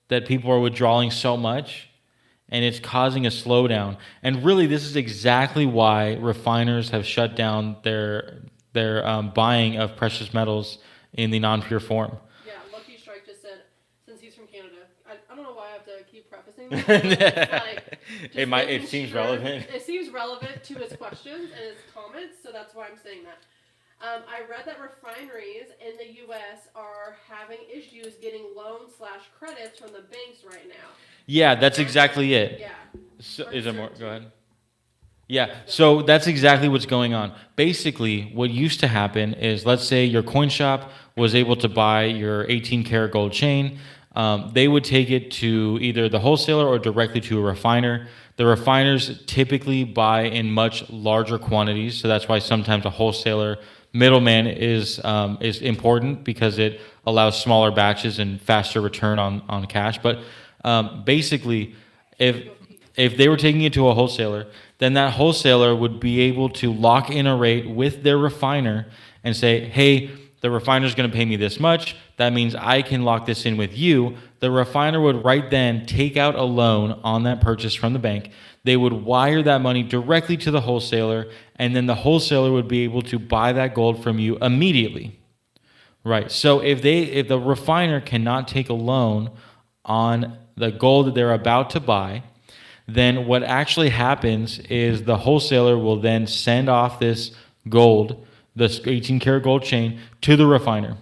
people are withdrawing so much, and it's causing a slowdown. And really, this is exactly why refiners have shut down their buying of precious metals in the non-pure form. Yeah, Lucky Strike just said, since he's from Canada, I don't know why I have to keep prefacing this. It seems relevant. It seems relevant to his questions and his comments, so that's why I'm saying that. I read that refineries in the U.S. are having issues getting loans/credits from the banks right now. Yeah, that's exactly it. Yeah. So, is there more? Go ahead. Yeah, so that's exactly what's going on. Basically, what used to happen is, let's say your coin shop was able to buy your 18-karat gold chain. They would take it to either the wholesaler or directly to a refiner. The refiners typically buy in much larger quantities, so that's why sometimes a wholesaler middleman is important, because it allows smaller batches and faster return on cash. But basically, if they were taking it to a wholesaler, then that wholesaler would be able to lock in a rate with their refiner and say, hey, the refiner's going to pay me this much. That means I can lock this in with you. The refiner would right then take out a loan on that purchase from the bank. They would wire that money directly to the wholesaler, and then the wholesaler would be able to buy that gold from you immediately, Right. So if the refiner cannot take a loan on the gold that they're about to buy, then what actually happens is the wholesaler will then send off this gold, this 18 karat gold chain, to the refiner.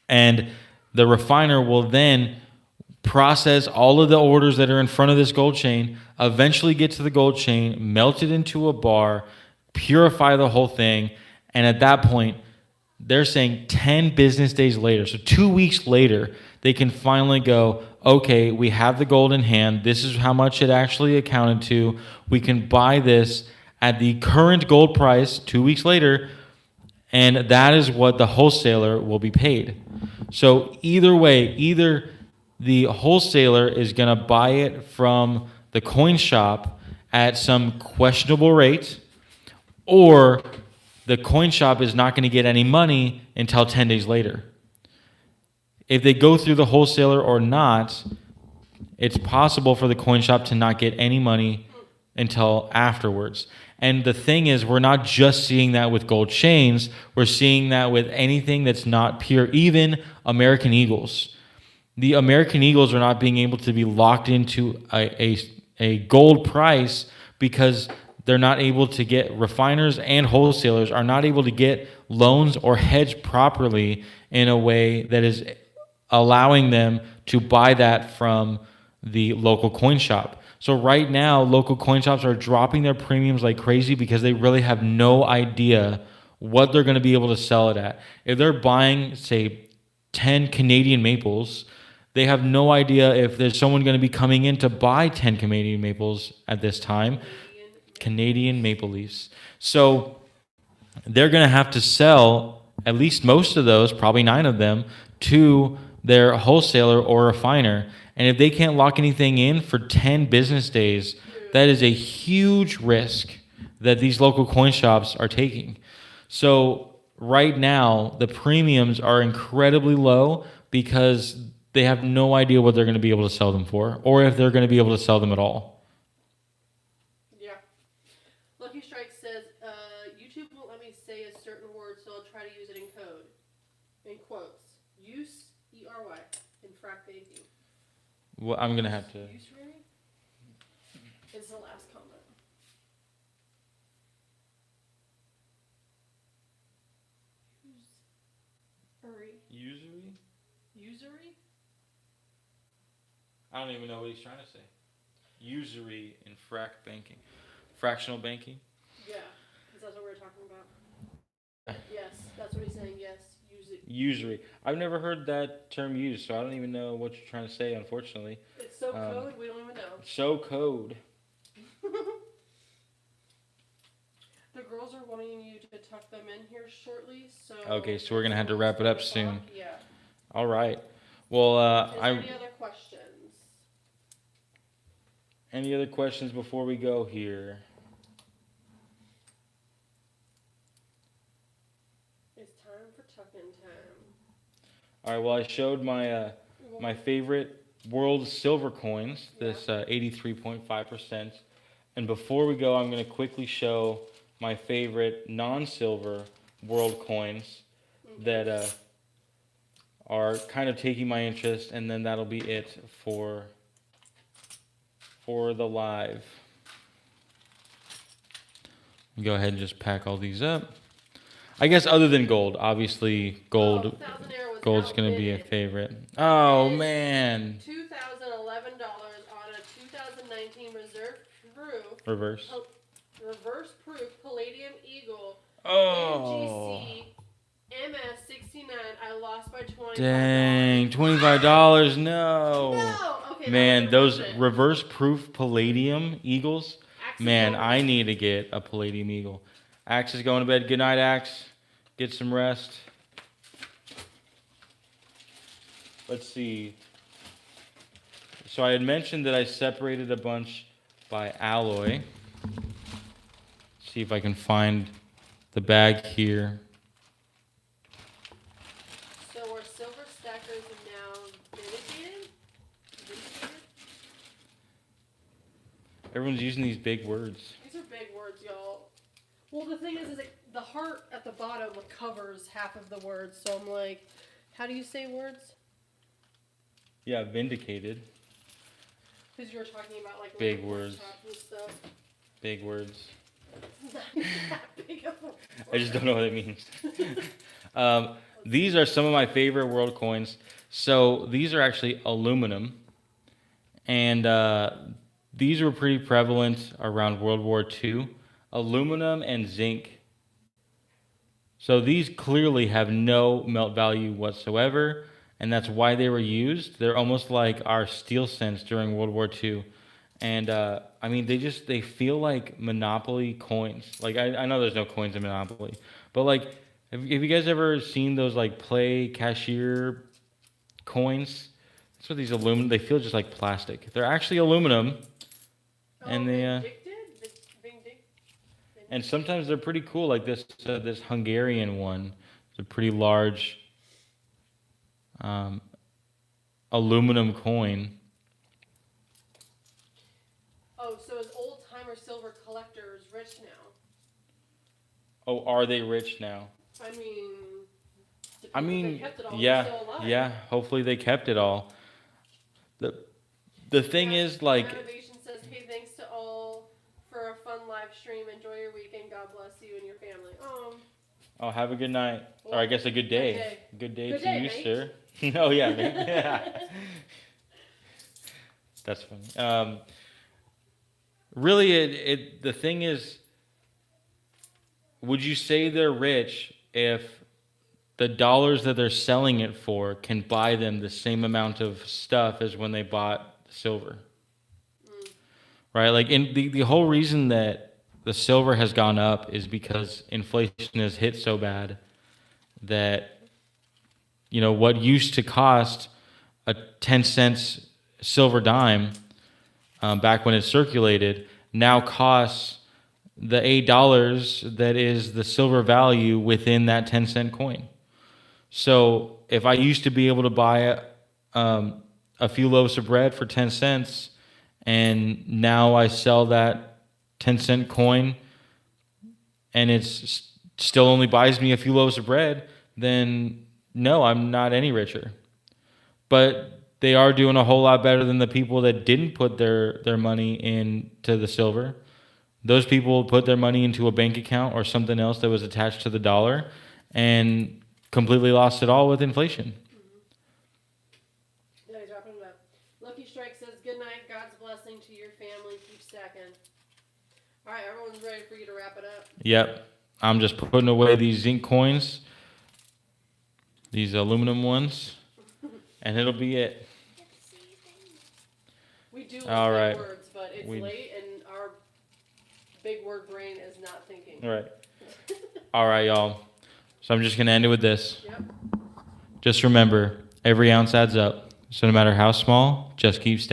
And the refiner will then process all of the orders that are in front of this gold chain, eventually get to the gold chain, melt it into a bar, purify the whole thing, and at that point, they're saying 10 business days later, so 2 weeks later, they can finally go, okay, we have the gold in hand. This is how much it actually accounted to. We can buy this at the current gold price 2 weeks later, and that is what the wholesaler will be paid. So either way, either the wholesaler is going to buy it from the coin shop at some questionable rate, or the coin shop is not going to get any money until 10 days later. If they go through the wholesaler or not, it's possible for the coin shop to not get any money until afterwards. And the thing is, we're not just seeing that with gold chains, we're seeing that with anything that's not pure, even American Eagles. The American Eagles are not being able to be locked into a gold price because they're not able to get, refiners and wholesalers are not able to get loans or hedge properly in a way that is allowing them to buy that from the local coin shop. So right now, local coin shops are dropping their premiums like crazy because they really have no idea what they're going to be able to sell it at. If they're buying, say, 10 Canadian maples, they have no idea if there's someone going to be coming in to buy 10 Canadian maples at this time. Canadian maple leaves. So they're going to have to sell at least most of those, probably 9 of them, to their wholesaler or refiner. And if they can't lock anything in for 10 business days, that is a huge risk that these local coin shops are taking. So right now, the premiums are incredibly low because they have no idea what they're going to be able to sell them for, or if they're going to be able to sell them at all. Yeah. Lucky Strike says, YouTube won't let me say a certain word, so I'll try to use it in code. In quotes. Use, E-R-Y, in frac baking. Well, I'm going to have to... Usury? Is the last comment. Usury? Usury? I don't even know what he's trying to say. Usury in banking. Fractional banking? Yeah, because that's what we were talking about. Yes, that's what he's saying, yes. Usury. I've never heard that term used, so I don't even know what you're trying to say, unfortunately. It's so code, we don't even know. So code. The girls are wanting you to tuck them in here shortly, so... Okay, so we're going to have to wrap it up soon. Yeah. All right. Well, Is there any other questions? Any other questions before we go here? It's time for tuck-in time. All right, well, I showed my my favorite world silver coins, this 83.5%. And before we go, I'm going to quickly show my favorite non-silver world coins that are kind of taking my interest, and then that'll be it for the live. Go ahead and just pack all these up. I guess other than gold, obviously gold's going to be a favorite. Oh, man. $2,011 on a 2019 Reverse proof Palladium Eagle Oh. NGC MS69. I lost by $25. Dang, $25, no. No. Okay, Man, those reverse proof Palladium Eagles, Axe man, is I need to get a Palladium Eagle. Axe is going to bed. Good night, Axe. Get some rest. Let's see. So I had mentioned that I separated a bunch by alloy. See if I can find the bag here. So our silver stackers are now vindicated? Everyone's using these big words. These are big words, y'all. Well, the thing is like, the heart at the bottom covers half of the words, so I'm like, how do you say words? Yeah, vindicated. Because you were talking about like Big little words. shots and stuff. Big words. It's not even that big of a word. I just don't know what it means. These are some of my favorite world coins. So these are actually aluminum, and these were pretty prevalent around World War II. Aluminum and zinc. So these clearly have no melt value whatsoever, and that's why they were used. They're almost like our steel cents during World War II. And I mean, they feel like Monopoly coins. Like I know there's no coins in Monopoly, but like, have you guys ever seen those like play cashier coins? That's what these aluminum. They feel just like plastic. They're actually aluminum, and they and sometimes they're pretty cool. Like this Hungarian one. It's a pretty large aluminum coin. Oh, so is old timer silver collectors rich now? Oh, are they rich now? I mean, I if they mean, kept it all, yeah, they're still alive. yeah. Hopefully they kept it all. The thing is, like, Motivation says, "Hey, thanks to all for a fun live stream. Enjoy your weekend. God bless you and your family." oh, have a good night, or I guess a good day. Good day to you, mate. sir. Oh yeah, man. Yeah. That's funny. Really, the thing is, would you say they're rich if the dollars that they're selling it for can buy them the same amount of stuff as when they bought the silver? Right? Like, the whole reason that the silver has gone up is because inflation has hit so bad that, you know, what used to cost a 10 cents silver dime back when it circulated now costs the $8 that is the silver value within that 10-cent coin. So if I used to be able to buy a few loaves of bread for 10 cents, and now I sell that 10-cent coin, and it's still only buys me a few loaves of bread, then no, I'm not any richer. But they are doing a whole lot better than the people that didn't put their money into the silver. Those people put their money into a bank account or something else that was attached to the dollar and completely lost it all with inflation. Yeah, he's wrapping it up. Lucky Strike says, "Good night. God's blessing to your family. Keep stacking." All right, everyone's ready for you to wrap it up. Yep. I'm just putting away these zinc coins, these aluminum ones, and it'll be it. We do All love right. big words, but it's We- late and our big word brain is not thinking. All right. All right, y'all. So I'm just going to end it with this. Yep. Just remember, every ounce adds up. So no matter how small, just keep stacking.